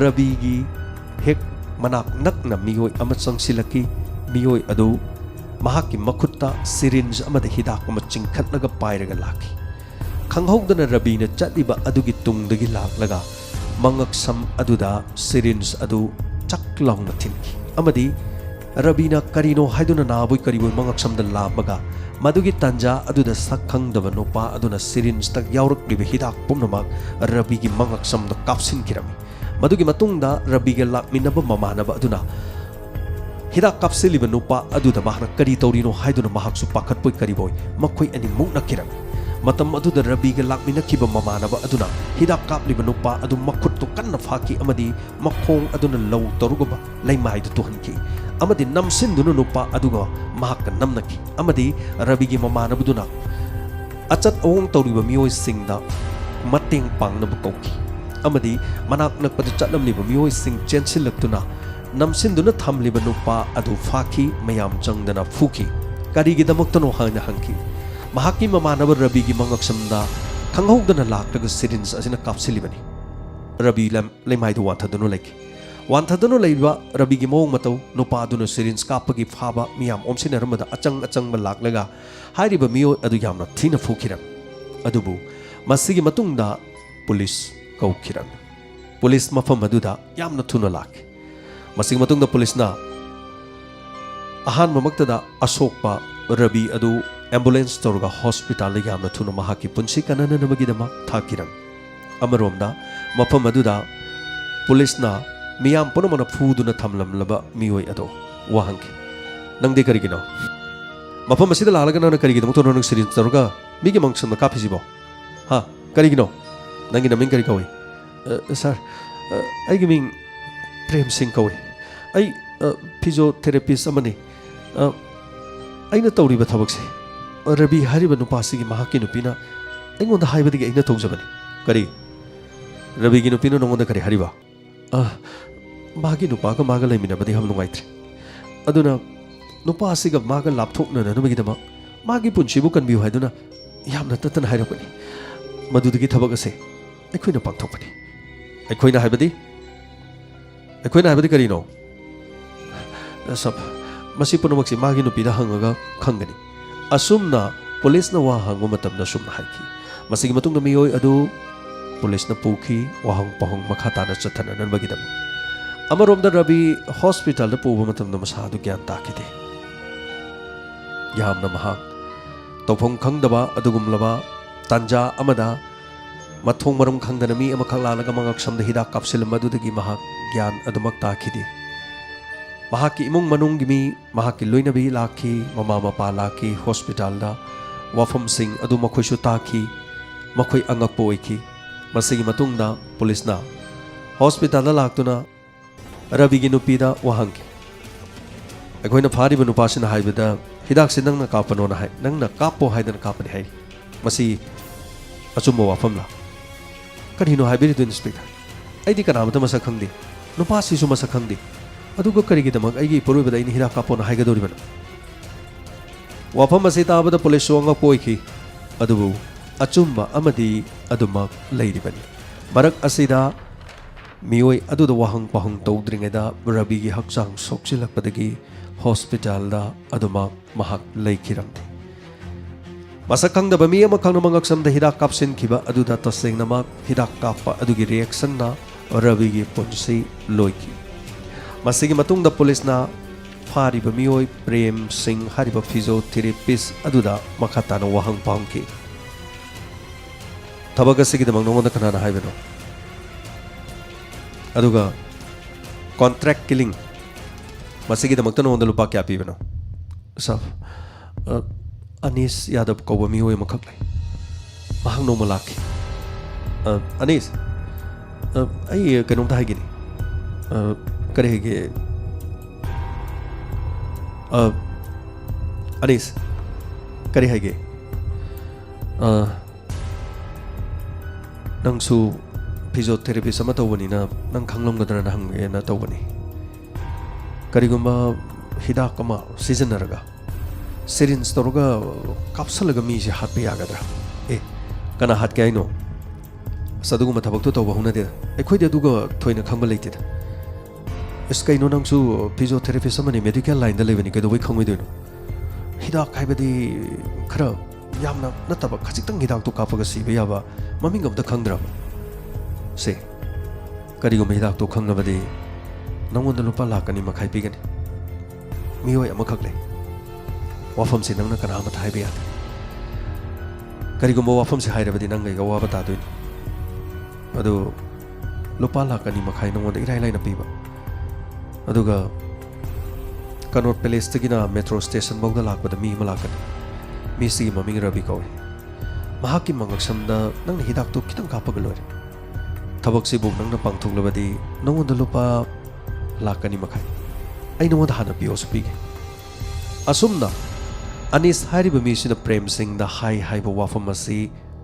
ꯔꯕꯤꯒꯤ ꯍꯦꯛ ꯃꯅꯥꯛ ꯅꯛꯅ ꯃꯤꯑꯣꯏ ꯑꯃ ꯆꯪꯁꯤꯜꯂꯛꯈꯤ ꯃꯤꯑꯣꯏ ꯑꯗꯨ ꯃꯍꯥꯛꯀꯤ ꯃꯈꯨꯠꯇ ꯁꯤꯔꯤꯟꯖ ꯑꯃꯗ ꯍꯤꯗꯥꯛ ꯑꯃ ꯆꯤꯡꯈꯠꯂꯒ ꯄꯥꯏꯔꯒ ꯂꯥꯛꯈꯤ ꯈꯪꯍꯧꯗꯅ ꯔꯕꯤꯅ ꯆꯠꯂꯤꯕ ꯑꯗꯨꯒꯤ ꯇꯨꯡꯗꯒꯤ ꯂꯥꯛꯂꯒ ꯃꯉꯛꯁꯝ ꯑꯗꯨꯗ ꯁꯤꯔꯤꯟꯖ ꯑꯗꯨ ꯆꯛ ꯂꯥꯎꯅ ꯊꯤꯟꯈꯤ ꯑꯃꯗꯤ ꯔꯕꯤꯅ ꯀꯔꯤꯅꯣ ꯍꯥꯏꯗꯨꯅ ꯅꯥꯕꯣꯏ ꯀꯔꯤꯕꯣꯏ ꯃꯉꯛꯁꯝꯗ ꯂꯥꯝꯃꯒ ꯃꯗꯨꯒꯤ ꯇꯥꯟꯖꯥ ꯑꯗꯨꯗ ꯁꯛ ꯈꯪꯗꯕ ꯅꯨꯄꯥ ꯑꯗꯨꯅ ꯁꯤꯔꯤꯟꯖꯇ ꯌꯥꯎꯔꯛꯂꯤꯕ ꯍꯤꯗꯥꯛ ꯄꯨꯝꯅꯃꯛ ꯔꯕꯤꯒꯤ ꯃꯉꯛꯁꯝꯗ ꯀꯥꯞꯁꯤꯟꯈꯤꯔꯝꯃꯤ ꯃꯗꯨꯒꯤ ꯃꯇꯨꯡꯗ ꯔꯕꯤꯒ ꯂꯥꯛꯃꯤꯟꯅꯕ ꯃꯃꯥꯟꯅꯕ ꯑꯗꯨꯅ ꯍꯤꯗꯥꯛ ꯀꯥꯞꯁꯤꯜꯂꯤꯕ ꯅꯨꯄꯥ ꯑꯗꯨꯗ ꯃꯍꯥꯛꯅ ꯀꯔꯤ ꯇꯧꯔꯤꯅꯣ ꯍꯥꯏꯗꯨꯅ ꯃꯍꯥꯛꯁꯨ ꯄꯥꯈꯠꯄꯣꯏ ꯀꯔꯤꯕꯣꯏ ꯃꯈꯣꯏ ꯑꯅꯤ ꯃꯨꯛꯅꯈꯤꯔꯝꯃꯤ ꯃꯇꯝ ꯑꯗꯨꯗ ꯔꯕꯤꯒ ꯂꯥꯛꯃꯤꯟꯅꯈꯤꯕ ꯃꯃꯥꯟꯅꯕ ꯑꯗꯨꯅ ꯍꯤꯗꯥꯛ ꯀꯥꯞꯂꯤꯕ ꯅꯨꯄꯥ ꯑꯗꯨ ꯃꯈꯨꯠꯇꯨ ꯀꯟꯅ ꯐꯥꯈꯤ ꯑꯃꯗꯤ ꯃꯈꯣꯡ ꯑꯗꯨꯅ ꯂꯧ ꯇꯧꯔꯨꯒꯕ ꯂꯩꯃꯥꯏꯗ ꯇꯨꯍꯟꯈꯤ ꯑꯃꯗꯤ ꯅꯝꯁꯤꯟꯗꯨꯅ ꯅꯨꯄꯥ ꯑꯗꯨꯒ ꯃꯍꯥꯛꯀ ꯅꯝꯅꯈꯤ ꯑꯃꯗꯤ ꯔꯕꯤꯒꯤ ꯃꯃꯥꯟꯅꯕꯗꯨꯅ ꯑꯆꯠ ꯑꯋꯣꯡ ꯇꯧꯔꯤꯕ ꯃꯤꯑꯣꯏꯁꯤꯡꯗ ꯃꯇꯦꯡ ꯄꯥꯡꯅꯕ ꯀꯧꯈꯤ ꯑꯃꯗꯤ ꯃꯅꯥꯛ ꯅꯛꯄꯗ ꯆꯠꯂꯝꯂꯤꯕ ꯃꯤꯑꯣꯏꯁꯤꯡ ꯆꯦꯟꯁꯤꯜꯂꯛꯇꯨꯅ ꯅꯝꯁꯤꯟꯗꯨꯅ ꯊꯝꯂꯤꯕ ꯅꯨꯄꯥ ꯑꯗꯨ ꯐꯥꯈꯤ ꯃꯌꯥꯝ ꯆꯪꯗꯅ ꯐꯨꯈꯤ ꯀꯔꯤꯒꯤꯗꯃꯛꯇꯅꯣ ꯍꯥꯏꯅ ꯍꯪꯈꯤ ꯃꯍꯥꯛꯀꯤ ꯃꯃꯥꯟꯅꯕ ꯔꯕꯤꯒꯤ ꯃꯉꯛꯁꯝꯗ ꯈꯪꯍꯧꯗꯅ ꯂꯥꯛꯂꯒ ꯁꯤꯔꯤꯟꯖ ꯑꯁꯤꯅ ꯀꯥꯞꯁꯤꯜꯂꯤꯕꯅꯤ ꯔꯕꯤ ꯂꯩꯃꯥꯏꯗ ꯋꯥꯟꯊꯗꯨꯅ ꯂꯩꯈꯤ ꯋꯥꯟꯊꯗꯨꯅ ꯂꯩꯕ ꯔꯕꯤꯒꯤ ꯃꯑꯣꯡ ꯃꯇꯧ ꯅꯨꯄꯥ ꯑꯗꯨꯅ ꯁꯤꯔꯤꯟꯖ ꯀꯥꯞꯄꯒꯤ ꯐꯥꯕ ꯃꯤꯌꯥꯝ ꯑꯣꯝꯁꯤꯟꯅꯔꯝꯕꯗ ꯑꯆꯪꯕ ꯂꯥꯛꯂꯒ ꯍꯥꯏꯔꯤꯕ ꯃꯤꯑꯣꯏ ꯑꯗꯨ ꯌꯥꯝꯅ ꯊꯤꯅ ꯐꯨꯈꯤꯔꯝꯃꯤ ꯑꯗꯨꯕꯨ ꯃꯁꯤꯒꯤ ꯃꯇꯨꯡꯗ ꯄꯨꯂꯤꯁ ꯀꯧꯈꯤꯔꯝꯃꯤ ꯄꯨꯂꯤꯁ ꯃꯐꯝ ꯑꯗꯨꯗ ꯌꯥꯝꯅ ꯊꯨꯅ ꯂꯥꯛꯈꯤ ꯃꯁꯤꯒꯤ ꯃꯇꯨꯡꯗ ꯄꯨꯂꯤꯁꯅ ꯑꯍꯥꯟꯕꯃꯛꯇꯗ ꯑꯁꯣꯛꯄ ꯔꯕꯤ ꯑꯗꯨ ꯑꯦꯝꯕꯨꯂꯦꯟꯁ ꯇꯧꯔꯒ ꯍꯣꯁꯄꯤꯇꯥꯜꯗ ꯌꯥꯝꯅ ꯊꯨꯅ ꯃꯍꯥꯛꯀꯤ ꯄꯨꯟꯁꯤ ꯀꯟꯅꯅꯕꯒꯤꯗꯃꯛ ꯊꯥꯈꯤꯔꯝꯃꯤ ꯑꯃꯔꯣꯝꯗ ꯃꯐꯝ ꯑꯗꯨꯗ ꯄꯨꯂꯤꯁꯅ ꯃꯤꯌꯥꯝ ꯄꯨꯝꯅꯃꯛꯅ ꯐꯨꯗꯨꯅ ꯊꯝꯂꯝꯂꯕ ꯃꯤꯑꯣꯏ ꯑꯗꯣ ꯋꯥꯍꯪꯈꯤ ꯅꯪꯗꯤ ꯀꯔꯤꯒꯤꯅꯣ ꯃꯐꯝ ꯑꯁꯤꯗ ꯂꯥꯛꯂꯒ ꯅꯪꯅ ꯀꯔꯤꯒꯤꯗꯃꯛꯇꯅꯣ ꯅꯪ ꯁꯤꯔꯤꯟꯖ ꯇꯧꯔꯒ ꯃꯤꯒꯤ ꯃꯉꯛꯁꯝꯗ ꯀꯥꯞꯄꯤꯁꯤꯕꯣ ꯍꯥ ꯀꯔꯤꯒꯤꯅꯣ ꯅꯪꯒꯤ ꯅꯃꯤꯡ ꯀꯔꯤ ꯀꯧꯏ ꯁꯥꯔ ꯑꯩꯒꯤ ꯃꯤꯡ ꯄ꯭ꯔꯦꯝ ꯁꯤꯡ ꯀꯧꯏ ꯑꯩ ꯐꯤꯖꯤꯑꯣꯊꯦꯔꯥꯄꯤꯁ ꯑꯃꯅꯤ ꯑꯩꯅ ꯇꯧꯔꯤꯕ ꯊꯕꯛꯁꯦ ꯔꯕꯤ ꯍꯥꯏꯔꯤꯕ ꯅꯨꯄꯥꯁꯤꯒꯤ ꯃꯍꯥꯛꯀꯤ ꯅꯨꯄꯤꯅ ꯑꯩꯉꯣꯟꯗ ꯍꯥꯏꯕꯗꯒꯤ ꯑꯩꯅ ꯇꯧꯖꯕꯅꯤ ꯀꯔꯤ ꯔꯕꯤꯒꯤ ꯅꯨꯄꯤꯅ ꯅꯉꯣꯟꯗ ꯀꯔꯤ ꯍꯥꯏꯔꯤꯕ ꯃꯥꯒꯤ ꯅꯨꯄꯥꯒ ꯃꯥꯒ ꯂꯩꯃꯤꯟꯅꯕꯗꯤ ꯌꯥꯝ ꯅꯨꯡꯉꯥꯏꯇ꯭ꯔꯦ ꯑꯗꯨꯅ ꯅꯨꯄꯥ ꯑꯁꯤꯒ ꯃꯥꯒ ꯂꯥꯞꯊꯣꯛꯅꯅꯕꯒꯤꯗꯃꯛ ꯃꯥꯒꯤ ꯄꯨꯟꯁꯤꯕꯨ ꯀꯟꯕꯤꯌꯨ ꯍꯥꯏꯗꯨꯅ ꯌꯥꯝꯅ ꯇꯠꯇꯅ ꯍꯥꯏꯔꯛꯄꯅꯤ ꯃꯗꯨꯗꯒꯤ ꯊꯕꯛ ꯑꯁꯦ ꯑꯩꯈꯣꯏꯅ ꯄꯥꯡꯊꯣꯛꯄꯅꯤ ꯑꯩꯈꯣꯏꯅ ꯍꯥꯏꯕꯗꯤ ꯀꯔꯤꯅೋ ꯃꯁꯤ ꯄꯨꯝꯅꯃꯛꯁꯤ ꯃꯥꯒꯤ ꯅꯨꯄꯤꯗ ꯍꯪꯉꯒ ꯈꯪꯒꯅꯤ ꯑꯁꯨꯝꯅ ꯄꯨꯂꯤꯁꯅ ꯋꯥ ꯍꯪꯕ ꯃꯇꯝꯗ ꯁꯨꯝꯅ ꯍꯥꯏꯈꯤ ꯃꯁꯤꯒꯤ ꯃꯇꯨꯡꯗ ꯃꯤꯑꯣꯏ ꯑꯗꯨ ꯄꯨꯂꯤꯁꯅ ꯄꯨꯈꯤ ꯋꯥꯍꯪ ꯄꯥꯎꯍꯪ ꯃꯈꯥ ꯇꯥꯅ ꯆꯠꯊꯅꯅꯕꯒꯤꯗꯃꯛ ꯑꯃꯔꯣꯝꯗ ꯔꯕꯤ ꯍꯣꯁꯄꯤꯇꯥꯜꯗ ꯄꯨꯕ ꯃꯇꯝꯗ ꯃꯁꯥ ꯑꯗꯨ ꯒ꯭ꯌꯥꯟ ꯇꯥꯈꯤꯗꯦ ꯌꯥꯝꯅ ꯃꯍꯥꯛ ꯇꯧꯐꯝ ꯈꯪꯗꯕ ꯑꯗꯨꯒꯨꯝꯂꯕ ꯇꯥꯟꯖꯥ ꯑꯃꯗ ꯃꯊꯣꯡ ꯃꯔꯝ ꯈꯪꯗꯅ ꯃꯤ ꯑꯃꯈꯛ ꯂꯥꯛꯂꯒ ꯃꯉꯛꯁꯝꯗ ꯍꯤꯗꯥꯛ ꯀꯥꯞꯁꯤꯜꯂꯝꯕꯗꯨꯗꯒꯤ ꯃꯍꯥꯛ ꯒ꯭ꯌꯥꯟ ꯑꯗꯨꯃꯛ ꯇꯥꯈꯤꯗꯦ ꯃꯍꯥꯛꯀꯤ ꯏꯃꯨꯡ ꯃꯅꯨꯡꯒꯤ ꯃꯤ ꯃꯍꯥꯛꯀꯤ ꯂꯣꯏꯅꯕꯤ ꯂꯥꯛꯈꯤ ꯃꯃꯥ ꯃꯄꯥ ꯂꯥꯛꯈꯤ ꯍꯣꯁꯄꯤꯇꯥꯜꯗ ꯋꯥꯐꯝꯁꯤꯡ ꯑꯗꯨ ꯃꯈꯣꯏꯁꯨ ꯇꯥꯈꯤ ꯃꯈꯣꯏ ꯑꯉꯛꯄ ꯑꯣꯏꯈꯤ ꯃꯁꯤꯒꯤ ꯃꯇꯨꯡꯗ ꯄꯨꯂꯤꯁꯅ ꯍꯣꯁꯄꯤꯇꯥꯜꯗ ꯂꯥꯛꯇꯨꯅ ꯔꯕꯤꯒꯤ ꯅꯨꯄꯤꯗ ꯋꯥꯍꯪꯈꯤ ꯑꯩꯈꯣꯏꯅ ꯐꯥꯔꯤꯕ ꯅꯨꯄꯥꯁꯤꯅ ꯍꯥꯏꯕꯗ ꯍꯤꯗꯥꯛꯁꯤ ꯅꯪꯅ ꯀꯥꯞꯄꯅꯣꯅ ꯍꯥꯏ ꯅꯪꯅ ꯀꯥꯞꯄꯣ ꯍꯥꯏꯗꯅ ꯀꯥꯞꯄꯅꯤ ꯍꯥꯏꯔꯤ ꯃꯁꯤ ꯑꯆꯨꯝꯕ ꯋꯥꯐꯝꯂꯥ ꯀꯔꯤꯅꯣ ꯍꯥꯏꯕꯤꯔꯤꯗꯣ ꯏꯟꯁꯄꯦꯛꯇꯔ ꯑꯩꯗꯤ ꯀꯅꯥꯃꯇ ꯃꯁꯛ ꯈꯪꯗꯦ ꯅꯨꯄꯥꯁꯤꯁꯨ ꯃꯁꯛ ꯈꯪꯗꯦ ꯑꯗꯨꯒ ꯀꯔꯤꯒꯤꯗꯃꯛ ꯑꯩꯒꯤ ꯏꯄꯨꯔꯣꯏꯕꯗ ꯑꯩꯅ ꯍꯤꯗꯥꯛ ꯀꯥꯞꯄꯣꯅ ꯍꯥꯏꯒꯗꯧꯔꯤꯕꯅꯣ ꯋꯥꯐꯝ ꯑꯁꯤ ꯇꯥꯕꯗ ꯄꯨꯂꯤꯁꯁꯨ ꯑꯉꯛꯄ ꯑꯣꯏꯈꯤ ꯑꯗꯨꯕꯨ ꯑꯆꯨꯝꯕ ꯑꯃꯗꯤ ꯑꯗꯨꯃꯛ ꯂꯩꯔꯤꯕꯅꯤ ꯃꯔꯛ ꯑꯁꯤꯗ ꯃꯤꯑꯣꯏ ꯑꯗꯨꯗ ꯋꯥꯍꯪ ꯄꯥꯎꯍꯪ ꯇꯧꯗ꯭ꯔꯤꯉꯩꯗ ꯔꯕꯤꯒꯤ ꯍꯛꯆꯥꯡ ꯁꯣꯛꯆꯤꯜꯂꯛꯄꯗꯒꯤ ꯍꯣꯁꯄꯤꯇꯥꯜꯗ ꯑꯗꯨꯃꯛ ꯃꯍꯥꯛ ꯂꯩꯈꯤꯔꯝꯗꯦ꯫ ꯃꯁꯛ ꯈꯪꯗꯕ ꯃꯤ ꯑꯃꯈꯛꯅ ꯃꯉꯛꯁꯝꯗ ꯍꯤꯗꯥꯛ ꯀꯥꯞꯁꯤꯟꯈꯤꯕ ꯑꯗꯨꯗ ꯇꯁꯦꯡꯅꯃꯛ ꯍꯤꯗꯥꯛ ꯀꯥꯞꯄ ꯑꯗꯨꯒꯤ ꯔꯤꯑꯦꯛꯁꯟꯅ ꯔꯕꯤꯒꯤ ꯄꯨꯟꯁꯤ ꯂꯣꯏꯈꯤ꯫ ꯃꯁꯤꯒꯤ ꯃꯇꯨꯡꯗ ꯄꯨꯂꯤꯁꯅ ꯐꯥꯔꯤꯕ ꯃꯤꯑꯣꯏ ꯄ꯭ꯔꯦꯝ ꯁꯤꯡ ꯍꯥꯏꯔꯤꯕ ꯐꯤꯖꯤꯑꯣꯊꯦꯔꯥꯄꯤꯁ ꯑꯗꯨꯗ ꯃꯈꯥ ꯇꯥꯅ ꯋꯥꯍꯪ ꯄꯥꯎꯈꯤ꯫ ꯊꯕꯛ ꯑꯁꯤꯒꯤꯗꯃꯛ ꯅꯉꯣꯟꯗ ꯀꯅꯥꯅ ꯍꯥꯏꯕꯅꯣ? ꯑꯗꯨꯒ ꯀꯣꯟꯇ꯭ꯔꯦꯛ ꯀꯤलिꯡ ꯃꯁꯤꯒꯤꯗꯃꯛꯇ ꯅꯉꯣꯟꯗ ꯂꯨꯄꯥ ꯀꯌꯥ ꯄꯤꯕꯅꯣ? ꯁꯥꯔ, ꯑꯅꯤꯁ ꯌꯥꯗꯕ ꯀꯧꯕ ꯃꯤꯑꯣꯏ ꯑꯃꯈꯛ ꯂꯩ, ꯃꯍꯥꯛ ꯅꯣꯡꯃ ꯂꯥꯛꯈꯤ꯫ ꯑꯅꯤꯁ, ꯑꯩ ꯀꯩꯅꯣꯝꯇ ꯍꯥꯏꯒꯦꯅꯤ꯫ ꯀꯔꯤ ꯍꯥꯏꯒꯦ? ꯑꯅꯤꯁ, ꯀꯔꯤ ꯍꯥꯏꯒꯦ? ꯅꯪꯁꯨ ꯐꯤꯖꯤꯑꯣꯊꯦꯔꯥꯄꯤꯁ ꯑꯃ ꯇꯧꯕꯅꯤꯅ ꯅꯪ ꯈꯪꯂꯝꯒꯗ꯭ꯔꯅ ꯍꯪꯒꯦꯅ ꯇꯧꯕꯅꯤ꯫ ꯀꯔꯤꯒꯨꯝꯕ ꯍꯤꯗꯥꯛ ꯑꯃ ꯁꯤꯖꯤꯟꯅꯔꯒ ꯁꯤꯔꯤꯟꯖ ꯇꯧꯔꯒ ꯀꯥꯞꯁꯜꯂꯒ ꯃꯤꯁꯦ ꯍꯥꯠꯄ ꯌꯥꯒꯗ꯭ꯔꯥ? ꯀꯅꯥ ꯍꯥꯠꯀꯦ ꯍꯥꯏꯅꯣ? ꯑꯁ ꯑꯗꯨꯒꯨꯝꯕ ꯊꯕꯛꯇꯣ ꯇꯧꯕ ꯍꯧꯅꯗꯦꯗ, ꯑꯩꯈꯣꯏꯗꯤ ꯑꯗꯨꯒ ꯊꯣꯏꯅ ꯈꯪꯕ ꯂꯩꯇꯦꯗ꯫ ꯑꯁ ꯀꯩꯅꯣ, ꯅꯪꯁꯨ ꯐꯤꯖꯤꯑꯣꯊꯦꯔꯥꯄꯤꯁ ꯑꯃꯅꯤ, ꯃꯦꯗꯤꯀꯦꯜ ꯂꯥꯏꯟꯗ ꯂꯩꯕꯅꯤ, ꯀꯩꯗꯧꯕꯩ ꯈꯪꯉꯣꯏꯗꯣꯏꯅꯣ? ꯍꯤꯗꯥꯛ ꯍꯥꯏꯕꯗꯤ ꯈꯔ ꯌꯥꯝꯅ ꯅꯠꯇꯕ ꯈꯖꯤꯛꯇꯪ ꯍꯤꯗꯥꯛꯇꯣ ꯀꯥꯞꯄꯒ ꯁꯤꯕ ꯌꯥꯕ ꯃꯃꯤꯡ ꯑꯝꯇ ꯈꯪꯗ꯭ꯔꯕ? ꯁꯦ, ꯀꯔꯤꯒꯨꯝꯕ ꯍꯤꯗꯥꯛꯇꯣ ꯈꯪꯂꯕꯗꯤ ꯅꯪꯉꯣꯟꯗ ꯂꯨꯄꯥ ꯂꯥꯛ 2.5 ꯄꯤꯒꯅꯤ꯫ ꯃꯤꯑꯣꯏ ꯑꯃꯈꯛ ꯂꯩ, ꯋꯥꯐꯝꯁꯤ ꯅꯪꯅ ꯀꯅꯥ ꯑꯃꯇ ꯍꯥꯏꯕ ꯌꯥꯗꯦ꯫ ꯀꯔꯤꯒꯨꯝꯕ ꯋꯥꯐꯝꯁꯤ ꯍꯥꯏꯔꯕꯗꯤ ꯅꯪ ꯑꯩꯒ ꯑꯋꯥꯕ ꯇꯥꯗꯣꯏꯅꯤ꯫ ꯑꯗꯨ ꯂꯨꯄꯥ ꯂꯥꯛ 2.5 ꯅꯪꯉꯣꯟꯗ ꯏꯔꯥꯏ ꯂꯥꯏꯅ ꯄꯤꯕ, ꯑꯗꯨꯒ ꯀꯅꯣꯠ ꯄꯦꯂꯦꯁꯇꯒꯤꯅ ꯃꯦꯇ꯭ꯔꯣ ꯁ꯭ꯇꯦꯁꯟ ꯐꯥꯎꯗ ꯂꯥꯛꯄꯗ ꯃꯤ ꯑꯃ ꯂꯥꯛꯀꯅꯤ꯫ ꯃꯤꯁꯤꯒꯤ ꯃꯃꯤꯡ ꯔꯕꯤ ꯀꯧꯏ꯫ ꯃꯍꯥꯛꯀꯤ ꯃꯉꯛꯁꯝꯗ ꯅꯪꯅ ꯍꯤꯗꯥꯛꯇꯣ ꯈꯤꯇꯪ ꯀꯥꯞꯄꯒ ꯂꯣꯏꯔꯦ꯫ ꯊꯕꯛꯁꯤꯕꯨ ꯅꯪꯅ ꯄꯥꯡꯊꯣꯛꯂꯕꯗꯤ ꯅꯪꯉꯣꯟꯗ ꯂꯨꯄꯥ ꯂꯥꯛ 2.5 ꯑꯩ ꯅꯉꯣꯟꯗ ꯍꯥꯟꯅ ꯄꯤꯌꯣꯁꯨ ꯄꯤꯒꯦ꯫ ꯑꯁꯨꯝꯅ ꯑꯅꯤꯁ ꯍꯥꯏꯔꯤꯕ ꯃꯤꯁꯤꯅ ꯄ꯭ꯔꯦꯝ ꯁꯤꯡꯗ ꯍꯥꯏꯕ ꯋꯥꯐꯝ ꯑꯁꯤ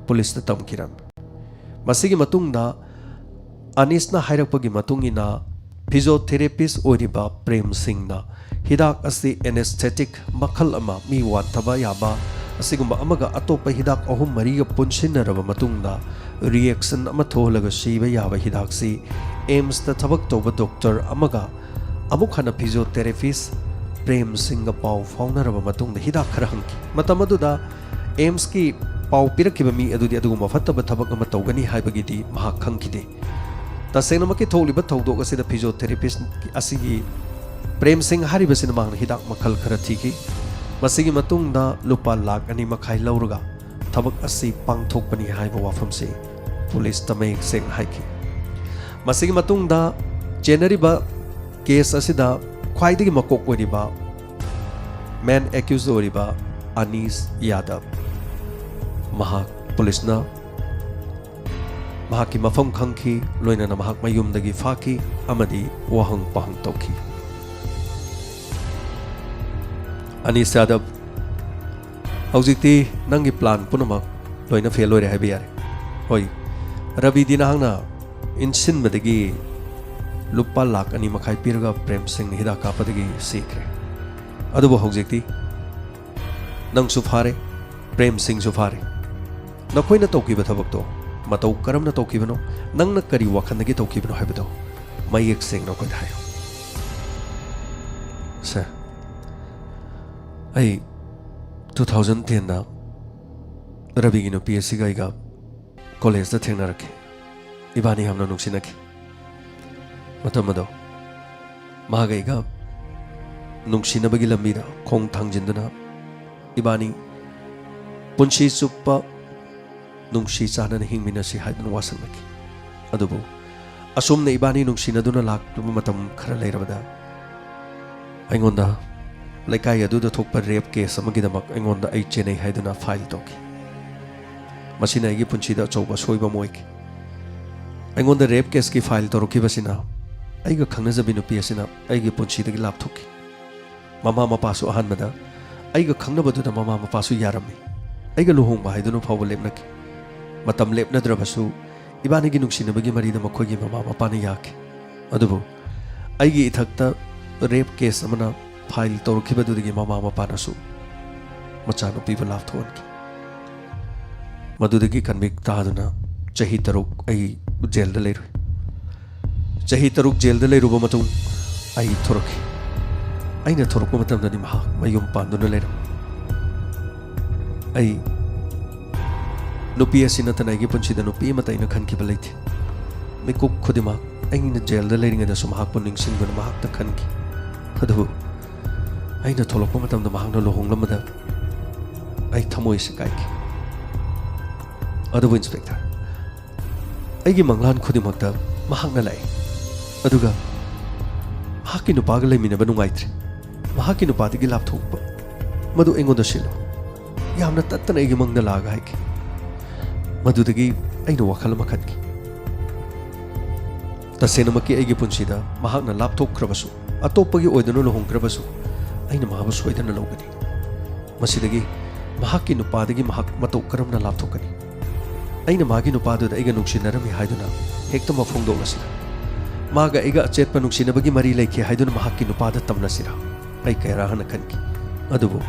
ꯄꯨꯂꯤꯁꯇ ꯇꯝꯈꯤꯔꯝꯃꯤ꯫ ꯃꯁꯤꯒꯤ ꯃꯇꯨꯡꯗ ꯑꯅꯤꯁꯅ ꯍꯥꯏꯔꯛꯄꯒꯤ ꯃꯇꯨꯡꯏꯟꯅ ꯐꯤꯖꯤꯑꯣꯊꯦꯔꯥꯄꯤꯁ ꯑꯣꯏꯔꯤꯕ ꯄ꯭ꯔꯦꯝ ꯁꯤꯡꯅ ꯍꯤꯗꯥꯛ ꯑꯁꯤ ꯑꯦꯅꯦꯁꯊꯦꯇꯤꯛ ꯃꯈꯜ ꯑꯃ, ꯃꯤ ꯋꯥꯟꯊꯕ ꯌꯥꯕ ꯑꯁꯤꯒꯨꯝꯕ ꯑꯃꯒ ꯑꯇꯣꯞꯄ ꯍꯤꯗꯥꯛ 3-4ꯒ ꯄꯨꯟꯁꯤꯟꯅꯔꯕ ꯃꯇꯨꯡꯗ ꯔꯤꯑꯦꯛꯁꯟ ꯑꯃ ꯊꯣꯛꯍꯜꯂꯒ ꯁꯤꯕ ꯌꯥꯕ ꯍꯤꯗꯥꯛꯁꯤ ꯑꯦꯝꯁꯇ ꯊꯕꯛ ꯇꯧꯕ ꯗꯣꯛꯇꯔ ꯑꯃꯒ ꯑꯃꯨꯛ ꯍꯟꯅ ꯐꯤꯖꯤꯑꯣꯊꯦꯔꯥꯄꯤꯁ ꯄ꯭ꯔꯦꯝ ꯁꯤꯡꯒ ꯄꯥꯎ ꯐꯥꯎꯅꯔꯕ ꯃꯇꯨꯡꯗ ꯍꯤꯗꯥꯛ ꯈꯔ ꯍꯪꯈꯤ꯫ ꯃꯇꯝ ꯑꯗꯨꯗ ꯑꯦꯝꯁꯀꯤ ꯄꯥꯎ ꯄꯤꯔꯛꯈꯤꯕ ꯃꯤ ꯑꯗꯨꯗꯤ ꯑꯗꯨꯒꯨꯝꯕ ꯐꯠꯇꯕ ꯊꯕꯛ ꯑꯃ ꯇꯧꯒꯅꯤ ꯍꯥꯏꯕꯒꯤꯗꯤ ꯃꯍꯥꯛ ꯈꯪꯈꯤꯗꯦ꯫ ꯇꯁꯦꯡꯅꯃꯛꯀꯤ ꯊꯣꯛꯂꯤꯕ ꯊꯧꯗꯣꯛ ꯑꯁꯤꯗ ꯐꯤꯖꯤꯑꯣꯊꯦꯔꯥꯄꯤꯁ ꯑꯁꯤꯒꯤ ꯄ꯭ꯔꯦꯝ ꯁꯤꯡ ꯍꯥꯏꯔꯤꯕꯁꯤꯅ ꯃꯍꯥꯛꯅ ꯍꯤꯗꯥꯛ ꯃꯈꯜ ꯈꯔ ꯊꯤꯈꯤ꯫ ꯃꯁꯤꯒꯤ ꯃꯇꯨꯡꯗ ꯂꯨꯄꯥ ꯂꯥꯛ 2.5 ꯂꯧꯔꯒ ꯊꯕꯛ ꯑꯁꯤ ꯄꯥꯡꯊꯣꯛꯄꯅꯤ ꯍꯥꯏꯕ ꯋꯥꯐꯝꯁꯤ ꯄꯨꯂꯤꯁꯇ ꯃꯌꯦꯛ ꯁꯦꯡꯅ ꯍꯥꯏꯈꯤ꯫ ꯃꯁꯤꯒꯤ ꯃꯇꯨꯡꯗ ꯆꯦꯟꯅꯔꯤꯕ ꯀꯦꯁ ꯑꯁꯤꯗ ꯈ꯭ꯋꯥꯏꯗꯒꯤ ꯃꯀꯣꯛ ꯑꯣꯏꯔꯤꯕ ꯃꯦꯟ ꯑꯦꯀ꯭ꯌꯨꯖ ꯑꯣꯏꯔꯤꯕ ꯑꯅꯤꯁ ꯌꯥꯗꯕ, ꯃꯍꯥꯛ ꯄꯨꯂꯤꯁꯅ ꯃꯍꯥꯛꯀꯤ ꯃꯐꯝ ꯈꯪꯈꯤ, ꯂꯣꯏꯅꯅ ꯃꯍꯥꯛ ꯃꯌꯨꯝꯗꯒꯤ ꯐꯥꯈꯤ ꯑꯃꯗꯤ ꯋꯥꯍꯪ ꯄꯥꯎꯍꯪ ꯇꯧꯈꯤ꯫ ꯑꯅꯤꯁ ꯌꯥꯗꯕ, ꯍꯧꯖꯤꯛꯇꯤ ꯅꯪꯒꯤ ꯄ꯭ꯂꯥꯟ ꯄꯨꯝꯅꯃꯛ ꯂꯣꯏꯅ ꯐꯦꯜ ꯑꯣꯏꯔꯦ ꯍꯥꯏꯕ ꯌꯥꯔꯦ꯫ ꯍꯣꯏ, ꯔꯕꯤꯗꯤ ꯅꯍꯥꯛꯅ ꯏꯟꯁꯤꯟꯕꯗꯒꯤ ꯂꯨꯄꯥ ꯂꯥꯛ 2.5 ꯄꯤꯔꯒ ꯄ꯭ꯔꯦꯝ ꯁꯤꯡꯅ ꯍꯤꯗꯥꯛ ꯀꯥꯞꯄꯗꯒꯤ ꯁꯤꯈ꯭ꯔꯦ꯫ ꯑꯗꯨꯕꯨ ꯍꯧꯖꯤꯛꯇꯤ ꯅꯪꯁꯨ ꯐꯥꯔꯦ, ꯄ꯭ꯔꯦꯝ ꯁꯤꯡꯁꯨ ꯐꯥꯔꯦ꯫ ꯅꯈꯣꯏꯅ ꯇꯧꯈꯤꯕ ꯊꯕꯛꯇꯣ ꯃꯇꯧ ꯀꯔꯝꯅ ꯇꯧꯈꯤꯕꯅꯣ, ꯅꯪꯅ ꯀꯔꯤ ꯋꯥꯈꯜꯗꯒꯤ ꯇꯧꯈꯤꯕꯅꯣ ꯍꯥꯏꯕꯗꯣ ꯃꯌꯦꯛ ꯁꯦꯡꯅ ꯑꯩꯈꯣꯏꯗ ꯍꯥꯏꯌꯨ꯫ ꯁꯥꯔ, ꯑꯩ 2010ꯗ ꯔꯕꯤꯒꯤ ꯅꯨꯄꯤ ꯑꯁꯤꯒ ꯑꯩꯒ ꯀꯣꯂꯦꯖꯇ ꯊꯦꯡꯅꯔꯛꯈꯤ꯫ ꯏꯕꯥꯅꯤ ꯌꯥꯝꯅ ꯅꯨꯡꯁꯤꯅꯈꯤ꯫ ꯃꯇꯝ ꯑꯗꯣ ꯃꯍꯥꯛ ꯑꯩꯒ ꯅꯨꯡꯁꯤꯅꯕꯒꯤ ꯂꯝꯕꯤꯗ ꯈꯣꯡ ꯊꯥꯡꯖꯤꯟꯗꯨꯅ ꯏꯕꯥꯅꯤ ꯄꯨꯟꯁꯤ ꯆꯨꯞꯄ ꯅꯨꯡꯁꯤ ꯆꯥꯟꯅꯅ ꯍꯤꯡꯃꯤꯟꯅꯁꯤ ꯍꯥꯏꯗꯨꯅ ꯋꯥꯁꯛꯅꯈꯤ꯫ ꯑꯗꯨꯕꯨ ꯑꯁꯨꯝꯅ ꯏꯕꯥꯅꯤ ꯅꯨꯡꯁꯤꯅꯗꯨꯅ ꯂꯥꯛꯂꯕ ꯃꯇꯝ ꯈꯔ ꯂꯩꯔꯕꯗ ꯑꯩꯉꯣꯟꯗ ꯂꯩꯀꯥꯏ ꯑꯗꯨꯗ ꯊꯣꯛꯄ ꯔꯦꯞ ꯀꯦꯁ ꯑꯃꯒꯤꯗꯃꯛ ꯑꯩꯉꯣꯟꯗ ꯑꯩ ꯆꯦꯟꯅꯩ ꯍꯥꯏꯗꯨꯅ ꯐꯥꯏꯜ ꯇꯧꯈꯤ꯫ ꯃꯁꯤꯅ ꯑꯩꯒꯤ ꯄꯨꯟꯁꯤꯗ ꯑꯆꯧꯕ ꯑꯁꯣꯏꯕ ꯑꯃ ꯑꯣꯏꯈꯤ꯫ ꯑꯩꯉꯣꯟꯗ ꯔꯦꯞ ꯀꯦꯁꯀꯤ ꯐꯥꯏꯜ ꯇꯧꯔꯛꯈꯤꯕꯁꯤꯅ ꯑꯩꯒ ꯈꯪꯅꯖꯕꯤ ꯅꯨꯄꯤ ꯑꯁꯤꯅ ꯑꯩꯒꯤ ꯄꯨꯟꯁꯤꯗꯒꯤ ꯂꯥꯞꯊꯣꯛꯈꯤ꯫ ꯃꯃꯥ ꯃꯄꯥꯁꯨ ꯑꯍꯥꯟꯕꯗ ꯑꯩꯒ ꯈꯪꯅꯕꯗꯨꯗ ꯃꯃꯥ ꯃꯄꯥꯁꯨ ꯌꯥꯔꯝꯃꯤ꯫ ꯑꯩꯒ ꯂꯨꯍꯣꯡꯕ ꯍꯥꯏꯗꯨꯅ ꯐꯥꯎꯕ ꯂꯦꯞꯅꯈꯤ꯫ ꯃꯇꯝ ꯂꯦꯞꯅꯗ꯭ꯔꯕꯁꯨ ꯏꯕꯥꯅꯤꯒꯤ ꯅꯨꯡꯁꯤꯅꯕꯒꯤ ꯃꯔꯤꯗ ꯃꯈꯣꯏꯒꯤ ꯃꯃꯥ ꯃꯄꯥꯅ ꯌꯥꯈꯤ꯫ ꯑꯗꯨꯕꯨ ꯑꯩꯒꯤ ꯏꯊꯛꯇ ꯔꯦꯞ ꯀꯦꯁ ꯑꯃꯅ ꯐꯥꯏꯜ ꯇꯧꯔꯛꯈꯤꯕꯗꯨꯗꯒꯤ ꯃꯃꯥ ꯃꯄꯥꯅꯁꯨ ꯃꯆꯥꯅꯨꯄꯤꯕꯨ ꯂꯥꯞꯊꯣꯛꯍꯟꯈꯤ꯫ ꯃꯗꯨꯗꯒꯤ ꯀꯟꯚꯤꯛ ꯇꯥꯗꯨꯅ ꯆꯍꯤ 3 ꯑꯩ ꯖꯦꯜꯗ ꯂꯩꯔꯨꯏ꯫ ꯆꯍꯤ 3 ꯖꯦꯜꯗ ꯂꯩꯔꯨꯕ ꯃꯇꯨꯡ ꯑꯩ ꯊꯣꯔꯛꯈꯤ꯫ ꯑꯩꯅ ꯊꯣꯔꯛꯄ ꯃꯇꯝꯗꯗꯤ ꯃꯍꯥꯛ ꯃꯌꯨꯝ ꯄꯥꯟꯗꯨꯅ ꯂꯩꯔꯝ ꯑꯩ ꯅꯨꯄꯤ ꯑꯁꯤ ꯅꯠꯇꯅ ꯑꯩꯒꯤ ꯄꯨꯟꯁꯤꯗ ꯅꯨꯄꯤ ꯑꯃꯠꯇ ꯑꯩꯅ ꯈꯟꯈꯤꯕ ꯂꯩꯇꯦ ꯃꯤꯀꯨꯞ ꯈꯨꯗꯤꯡꯃꯛ ꯑꯩꯅ ꯖꯦꯜꯗ ꯂꯩꯔꯤꯉꯩꯗꯁꯨ ꯃꯍꯥꯛꯄꯨ ꯅꯤꯡꯁꯤꯡꯗꯨꯅ ꯃꯍꯥꯛꯇ ꯈꯟꯈꯤ ꯑꯗꯨꯕꯨ ꯑꯩꯅ ꯊꯣꯛꯂꯛꯄ ꯃꯇꯝꯗ ꯃꯍꯥꯛꯅ ꯂꯨꯍꯣꯡꯂꯝꯕꯗ ꯑꯩ ꯊꯃꯣꯏꯁꯤ ꯀꯥꯏꯈꯤ ꯑꯗꯨꯕꯨ ꯏꯟꯁꯄꯦꯛꯇꯔ ꯑꯩꯒꯤ ꯃꯪꯂꯥꯟ ꯈꯨꯗꯤꯡꯃꯛꯇ ꯃꯍꯥꯛꯅ ꯂꯥꯛꯏ ꯑꯗꯨꯒ ꯃꯍꯥꯛꯀꯤ ꯅꯨꯄꯥꯒ ꯂꯩꯃꯤꯟꯅꯕ ꯅꯨꯡꯉꯥꯏꯇ꯭ꯔꯦ ꯃꯍꯥꯛꯀꯤ ꯅꯨꯄꯥꯗꯒꯤ ꯂꯥꯞꯊꯣꯛꯄ ꯃꯗꯨ ꯑꯩꯉꯣꯟꯗ ꯁꯤꯜꯂꯨ ꯌꯥꯝꯅ ꯇꯠꯇꯅ ꯑꯩꯒꯤ ꯃꯪꯗ ꯂꯥꯛꯑꯒ ꯍꯥꯏꯈꯤ ꯃꯗꯨꯗꯒꯤ ꯑꯩꯅ ꯋꯥꯈꯜ ꯑꯃ ꯈꯟꯈꯤ ꯇꯁꯦꯡꯅꯃꯛꯀꯤ ꯑꯩꯒꯤ ꯄꯨꯟꯁꯤꯗ ꯃꯍꯥꯛꯅ ꯂꯥꯞꯊꯣꯛꯈ꯭ꯔꯕꯁꯨ ꯑꯇꯣꯞꯄꯒꯤ ꯑꯣꯏꯗꯨꯅ ꯂꯨꯍꯣꯡꯈ꯭ꯔꯕꯁꯨ ꯑꯩꯅ ꯃꯍꯥꯛꯄꯨ ꯁꯣꯏꯗꯅ ꯂꯧꯒꯅꯤ ꯃꯁꯤꯗꯒꯤ ꯃꯍꯥꯛꯀꯤ ꯅꯨꯄꯥꯗꯒꯤ ꯃꯍꯥꯛ ꯃꯇꯧ ꯀꯔꯝꯅ ꯂꯥꯞꯊꯣꯛꯀꯅꯤ ꯑꯩꯅ ꯃꯥꯒꯤ ꯅꯨꯄꯥꯗꯨꯗ ꯑꯩꯒ ꯅꯨꯡꯁꯤꯅꯔꯝꯃꯤ ꯍꯥꯏꯗꯨꯅ ꯍꯦꯛꯇ ꯐꯣꯡꯗꯣꯛꯂꯁꯤꯔꯥ मागा एगा अचेतपा नुक्सिनबगी मरी लेखे हाइदुन महाक्की नुपादा तमनसिरा आई कयरा हन खनकी अदुबु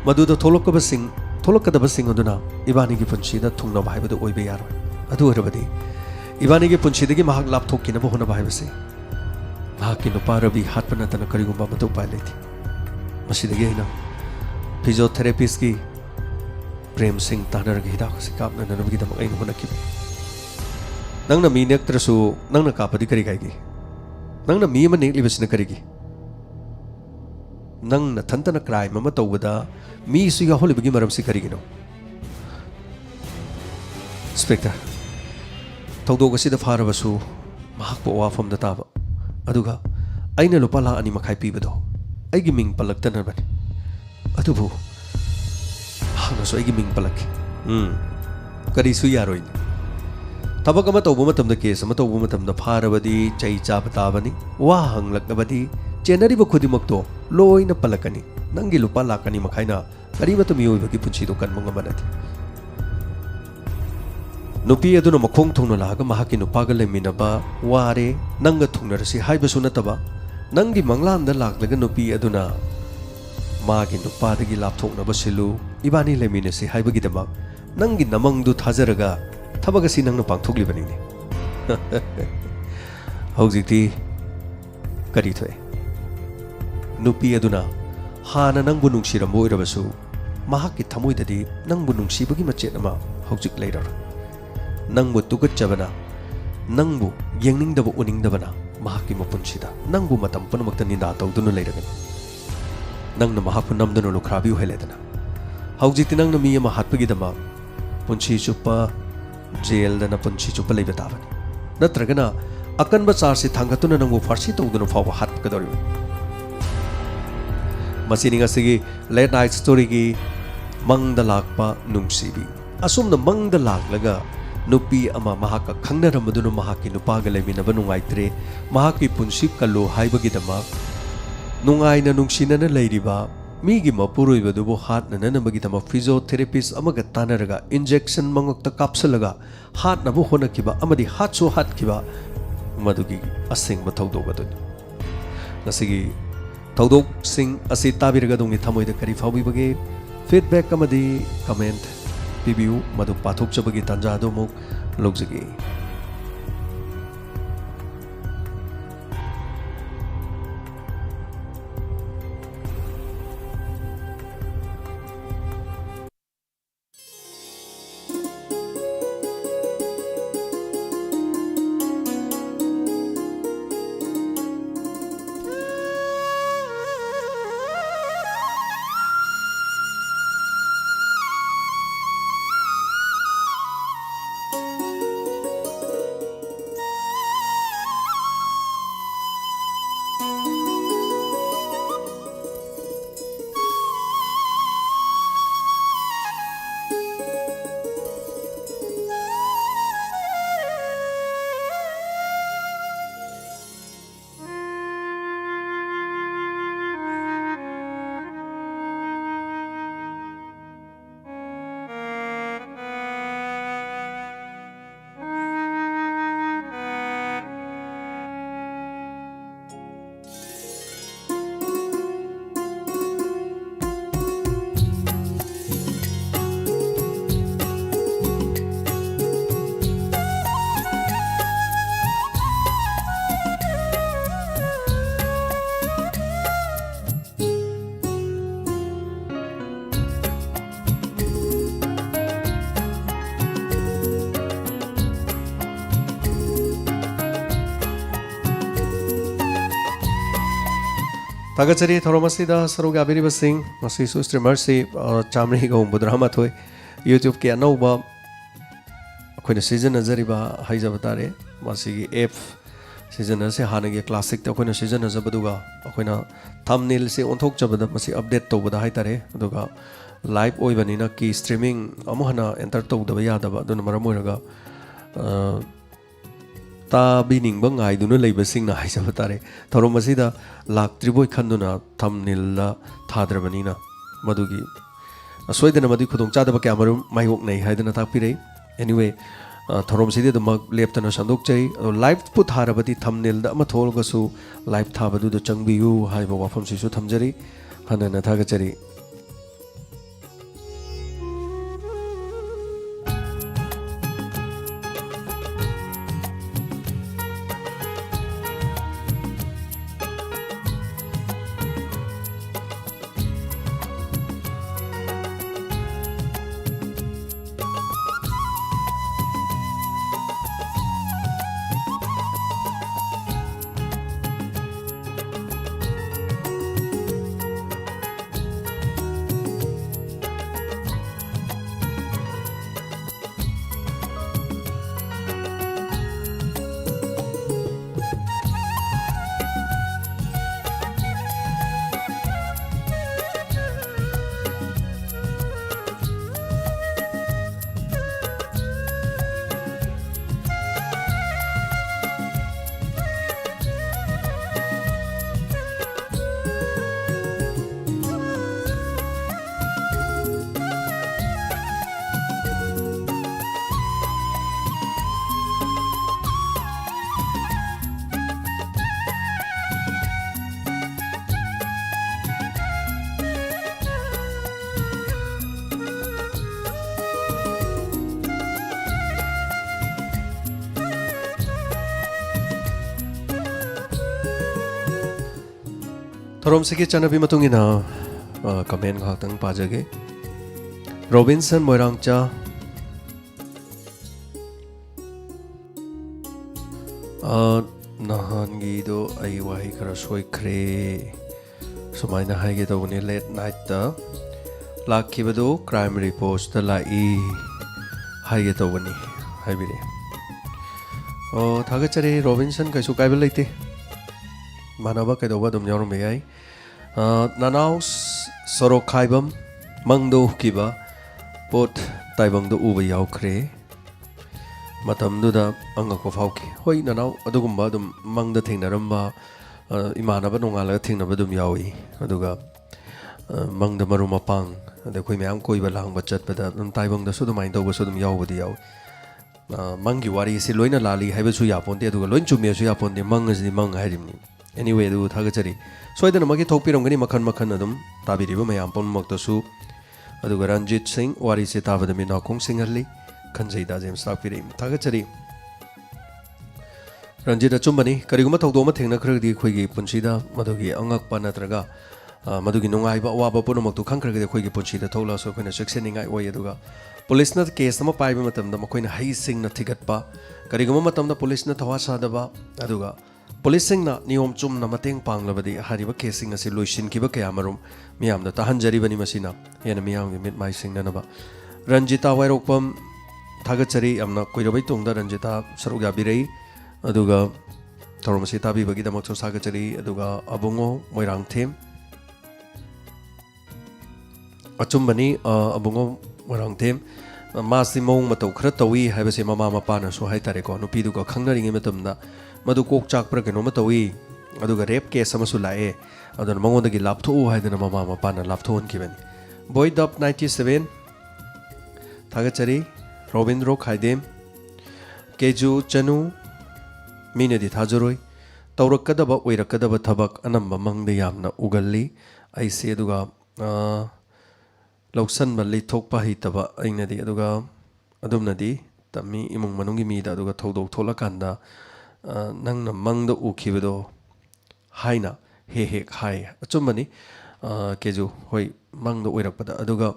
मदुदा थोलकदबसिंग अदुना इबानीगी पुंसीदा थुंगनब हाइबदु ओइबे यारोय अदु ओरबदी इबानीगी पुंसीदगी महाक लापथोक्किनब होनब हाइबसे महाक्की नुपा रवि हाटपा नतन करिगुंबा मदु उपाय लेथि मसिदगी हैना फिजियोथेरेपिस्ट की प्रेम सिंह तानरगी हिदाक सिकापना ननबगी दम ऐन होनकी नंगना मी नेक्त्रसु नंगना कापदी करी गाइगी नंगना मी अमा नेक्लिबसिन करिगी नंगना थंतना क्राइम अमा तौबदा मी सु याहोलिबगी मरमसि करिगिनो इंस्पेक्टर थौदोग असिदा फारबसु महाकपो वाफमदा ताबा अदुगा अइना लुपा लाख 2 मखाइ पीबदो अइगी मिंग पलक्तनबनि अदुबु हांगसु अइगी मिंग पलक्खि करिसु यारोइनि थबक अमा तौबा मतमदा केस अमा तौबा मतमदा फारबदी चै चाबा ताबनी वा हंगलकबदी चेनरिबा खुदिमक्तो लोइना पलकनी नंगी लुपा लाख 2 मखाइना करिमत मियोइबगी पुंसीदो कनमंगमा नथि नुपी अदुना मखोंग थोंना लागा महाकी नुपागा लेमिनबा वारे नंगा थोंनरसि हाइबसु नतबा नंगी मंगलांदा लाक्लगा नुपी अदुना मागी नुपादगी लापथोंनबा सिलु इबानी लेमिनसि हाइबगिदमा नंगी नमंगदु थाजरगा थबगसी नंगना पांथोक्लिबनिने हौजिक्ति करी थोए नुपी अदुना हाना नंगबु नुंगसिरमबो ओइरबसु महाकी थमोइददी नंगबु नुंगसिबगी मचेत अमा हौजिक लेरर नंगबु तुगच्चबना नंगबु येंगनिंगदबु उनिंगदबना महाकी मपुनसिदा नंगबु मतम पुनमक्ता निंदा तौदुनु लेरगन नंगना महापु नमदनु लुखराबिउ हेलेदना हौजिक्ति नंगना मी अमा हाटपगिदमा पुंसी चुप्पा जेलदना पुंसी चुप्पा लेबा ताबनी नत्रगना अकनबा चार्जि थांगतुना नंगबु फारसी तौदुनु फाव हाटपगदोरिबनि मसीनिंगसिगी लेट नाइट स्टोरी की मंगदा लाकपा नुंगसिबी असुमना मंगदा लाकलगा नुपी अमा महाका खंगनरमदुनु महाकी नुपागा लेमिनबा नुंगाइत्रे महाकी पुंसी कल्लो हाइबगिदमा नुंगाइना नुंगसिनना लैरिबा मीगी मपुरोइबदुबु हाटनननबगिदमा फिजियोथेरेपिस्ट अमगा तानरगा इंजेक्शन मंगक्ता कापसलगा हाटनबु होनकिबा अमदि हाटसो हाटकिबा मदुगी असेंगबा थौदोगदुनि नसिगी थौदोक सिंह असि ताबिरगदुंगी थमोइदा करी फाउबिबगे फीडबैक अमदि कमेंट पिबियु मदु पाथोकचबगी तंजादो मुक लोकजगी थागतचरी थौरम असिदा सरुक याबिरिबसिंग मसिसु स्ट्रीमर्स चामरी गौ बुद्रामा थोय यूट्यूब के अनौबा अखोइना सिजनजरिबा हाइजबा तारे मसिगी एप सिजन से हानगे क्लासिक तो अखोइना सिजनजबदुगा अखोइना थंबनेल से ओंथोकजबदा मसि अपडेट तौबदा हाइतारे अदुगा लाइव ओइबनिना की स्ट्रीमिंग अमुहना एंटर तौदबा यादबा अदुना मरम ओइरगा ताबिनिंग बंगाइदुना लेबसिंगना हाइजबा तारे थौरम असिदा लाक्त्रिबोय खंदुना थंबनेल थाद्रबनिना मदुगी असोइदना मदु खुदोंग चादबा क्यामरुम माइवोक नै हाइदना ताकपिरे एनीवे थौरम से लेप्तना संदोकचै लाइव पुथारबदी थंबनेल दा थोलगसु लाइव थाबदु चंगबियु हाइबा वाफम सिसु थमजरी हनना थागचरी थौरम से चनबी मतुंगिना कमेंट खातंग पाजगे रॉबिन्सन मोइरांगचा नहानगीदो आई वाही खरा सोइख्रे सुमाइना हाइगे तौबनी लेट नाइट ता लाखिबदो क्राइम रिपोर्ट्स ता लाई हाइगे तौबनी हाइबिरे ओ थागचरे रॉबिन्सन कैसु काइबल लेते मानवा कैदौबा दुम यावरम बेयाई नानाव सरो खाइबम मंगदो किबा पोट ताइबंगदो उबा यावख्रे मतमदुदा अंगको फाउकी होई नानाव अदुगुम्बा दुम मंगदा थेंगनरम्बा इमानबा नोंगाला थेंगनबा दुम यावी अदुगा मंगदा मरु मपांग अदे खोइ म्याम कोइबा लांगबा चटपदा दुम ताइबंगदा सु दुमाइन तौबसु दुम यावबदि याव मंगी वारी से लोइना लाली हाइबसु यापोन्ते अदुगा लोइन चुमेसु यापोन्ते मंगजि मंग हाइरिमनि एनीवे दु थागचरी सोइदन मगी थोपिरंगनी मखन मखन अदुम ताबिरिबो मयाम पनमक्तसु अदुगा रंजीत सिंह वारी से ताबदमी नाकोंग सिंगरली खंजैदा जेम्स तापिरि थागचरी रंजीत अचुम्बनी करिगुमा थौदोमा थेंगनखरगदि खोइगी पुंसीदा मदुगी अंगकपा नत्रगा मदुगी नुंगाइबा वाबा पुनमक्तु खंखरगदि खोइगी पुंसीदा थौलासु खोइना सेक्सेनिंगाइ ओय अदुगा पुलिसना केस नम पाइबा मतमदा मखोइना हाई सिंगना थिगतपा करिगुमा मतमदा पुलिसना थवा सादबा अदुगा पुलिसिंगना नियम चुमना मतेंग पांगलबदी हारिबा केसिंग असी लोइसिनकिबा कयामरुम मियामदा ताहनजरिबनी मसिना हेना मियामगी मिट माइ सिंगननबा रंजिता वाइरोकपम थागचरी यमना कोइरबै तोंगदा रंजिता सरुक याबिरई अदुगा थौरमसी ताबिबगीदमक सागचरी अदुगा अबुंगो मोइरांगथेम अचुम्बनी अबुंगो मोइरांगथेम मासी मौंग मतौ खरा तौई हाइबसे ममा मपानासु हाइतारेको नुपीदुगा खंगनरिंगे मतमदा मधु कोक चाकपर कनोम तौई अदुगा रेप केस अमसु लाए अदुना मंगोंदगी लापथो हाइदना ममा मपाना लापथोनखिबनी बॉय डब 97 थागचरी रोबिंद्रो खाइदेम केजु चनु मीनदी थाजरोय तौरक्कदबा ओइरक्कदबा थबक अनंबा मंगदे यामना उगल्ली ऐसे अदुगा लौसनबा लेथोकपा हितबा ऐनदी अदुगा अदुमनदी तमी इमुंग मनुंगी मीदा अदुगा थौदोक थोलकांदा नंगना मंगद उखिबदो हाइना हे हे हाय अचुम्बनी केजु होय मंगद ओइरक्पदा अदुगा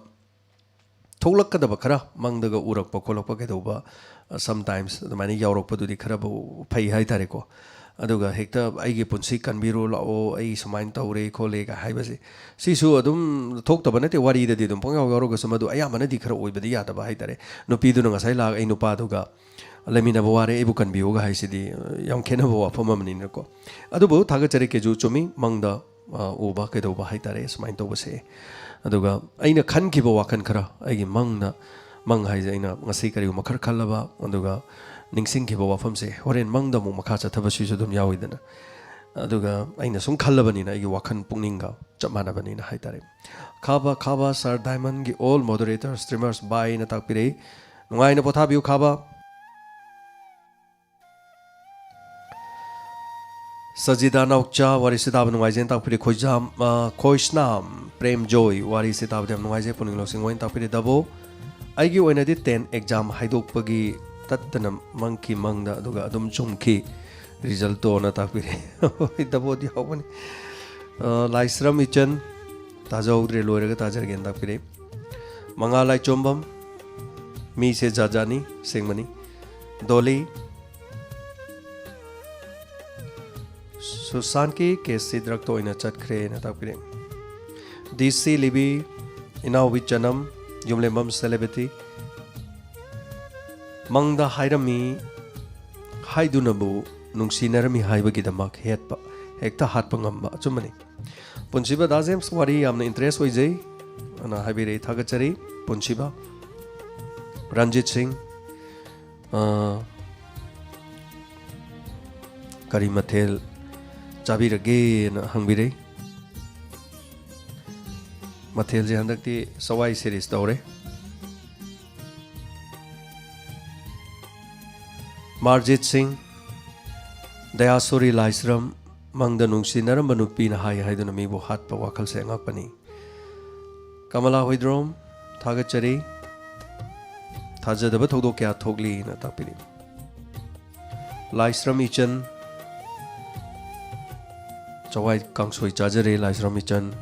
थोलक्कदबा खरा मंगदगा उरक्पा खोलक्पा केदौबा समटाइम्स अदुमाइना यावरक्पदुदि खराबो फै हाइतारेको अदुगा हेक्ता आइगे पुंसी कन्बिरो लाओ आई समाइन तौरे खोले का हाइबसे सिसु अदुम थोक्तब नते वारी ददि दुम पंगाव गारोग समदु अयामनदि खरा ओइबदि यादबा हाइतारे नुपीदुना ngasai La ai nupaduga lemina baware ebu kanbiyoga haisidi yam khena bawa famamni nako adubu thaga chare keju chumi mangda oba kedoba haitare smain to base aduga aina khan ki bawa khan khara aigi mangna mang hai jaina ngasi kari makhar khallaba aduga ningsing ki bawa famse horen mangda mu makha chathabasu su dum yawidana aduga aina sum khallabani na aigi wakhan pungninga chamana bani na haitare khaba sir diamond gi all moderators streamers by na takpire nungai na pothabiu khaba Sajida Naukcha wari sitab nungaijen takpiri khojam khoisnam prem joy wari sitab dem nungaije puning losing wain takpiri dabo aigi oina di 10 exam haidok pagi tattanam mangki mangda aduga adum chumki result to na takpiri dabo di hawani laisram ichan tajaudre loiraga tajargen takpiri mangalai chombam mi se jajani sengmani doli Susan ki kesi drak to ina chat kre na takpire DC libi ina wichanam yumlembam celebrity mangda hairami haidunabu nungsinarami haibagi damak hetpa hekta hatpa ngamba chumani punchiba dazem swari amna interest hoijai ana haibire thagachari punchiba Ranjit Singh Karimathel Chabirage na hangbire mathel je handakti sawai series daure Marjit Singh Dayasuri Laisram mangda nungsinara manupi na hai haiduna mi bo hat pa wakal se ngakpani Kamala Hoidrom thagachari thajadaba thodo kya thogli na tapiri Laisram Ichan Chawai Kangsoi Chajare Laisram Ichan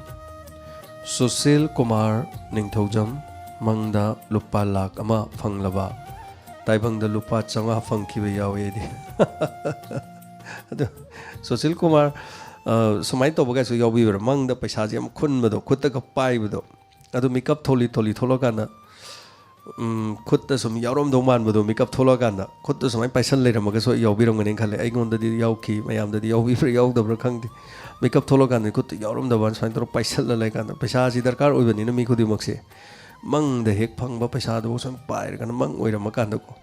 Susil Kumar Ningthaujam Mangda Lupa Lak Ama Fanglaba Taibangda Lupa Changa Fangkiba Yawe di Susil Kumar Sumai Tobaga so Yawi Mangda Paisa Jam Kunbado Kutaka Paibado Adu Makeup Tholi Thologana Kutta sum Yarom Doman Bado Makeup Thologana Kutta Sumai Paisan later Magaso Yawirong and Kale Egon the Yauki Mayam the Yawi for Yaw the Rakandi Makeup Thologan kut Yarum the ones find Paisal like and Paisa either car even in a Miku Moxie Mang the Hek Pang Bapasado some pire and among with a Macandoko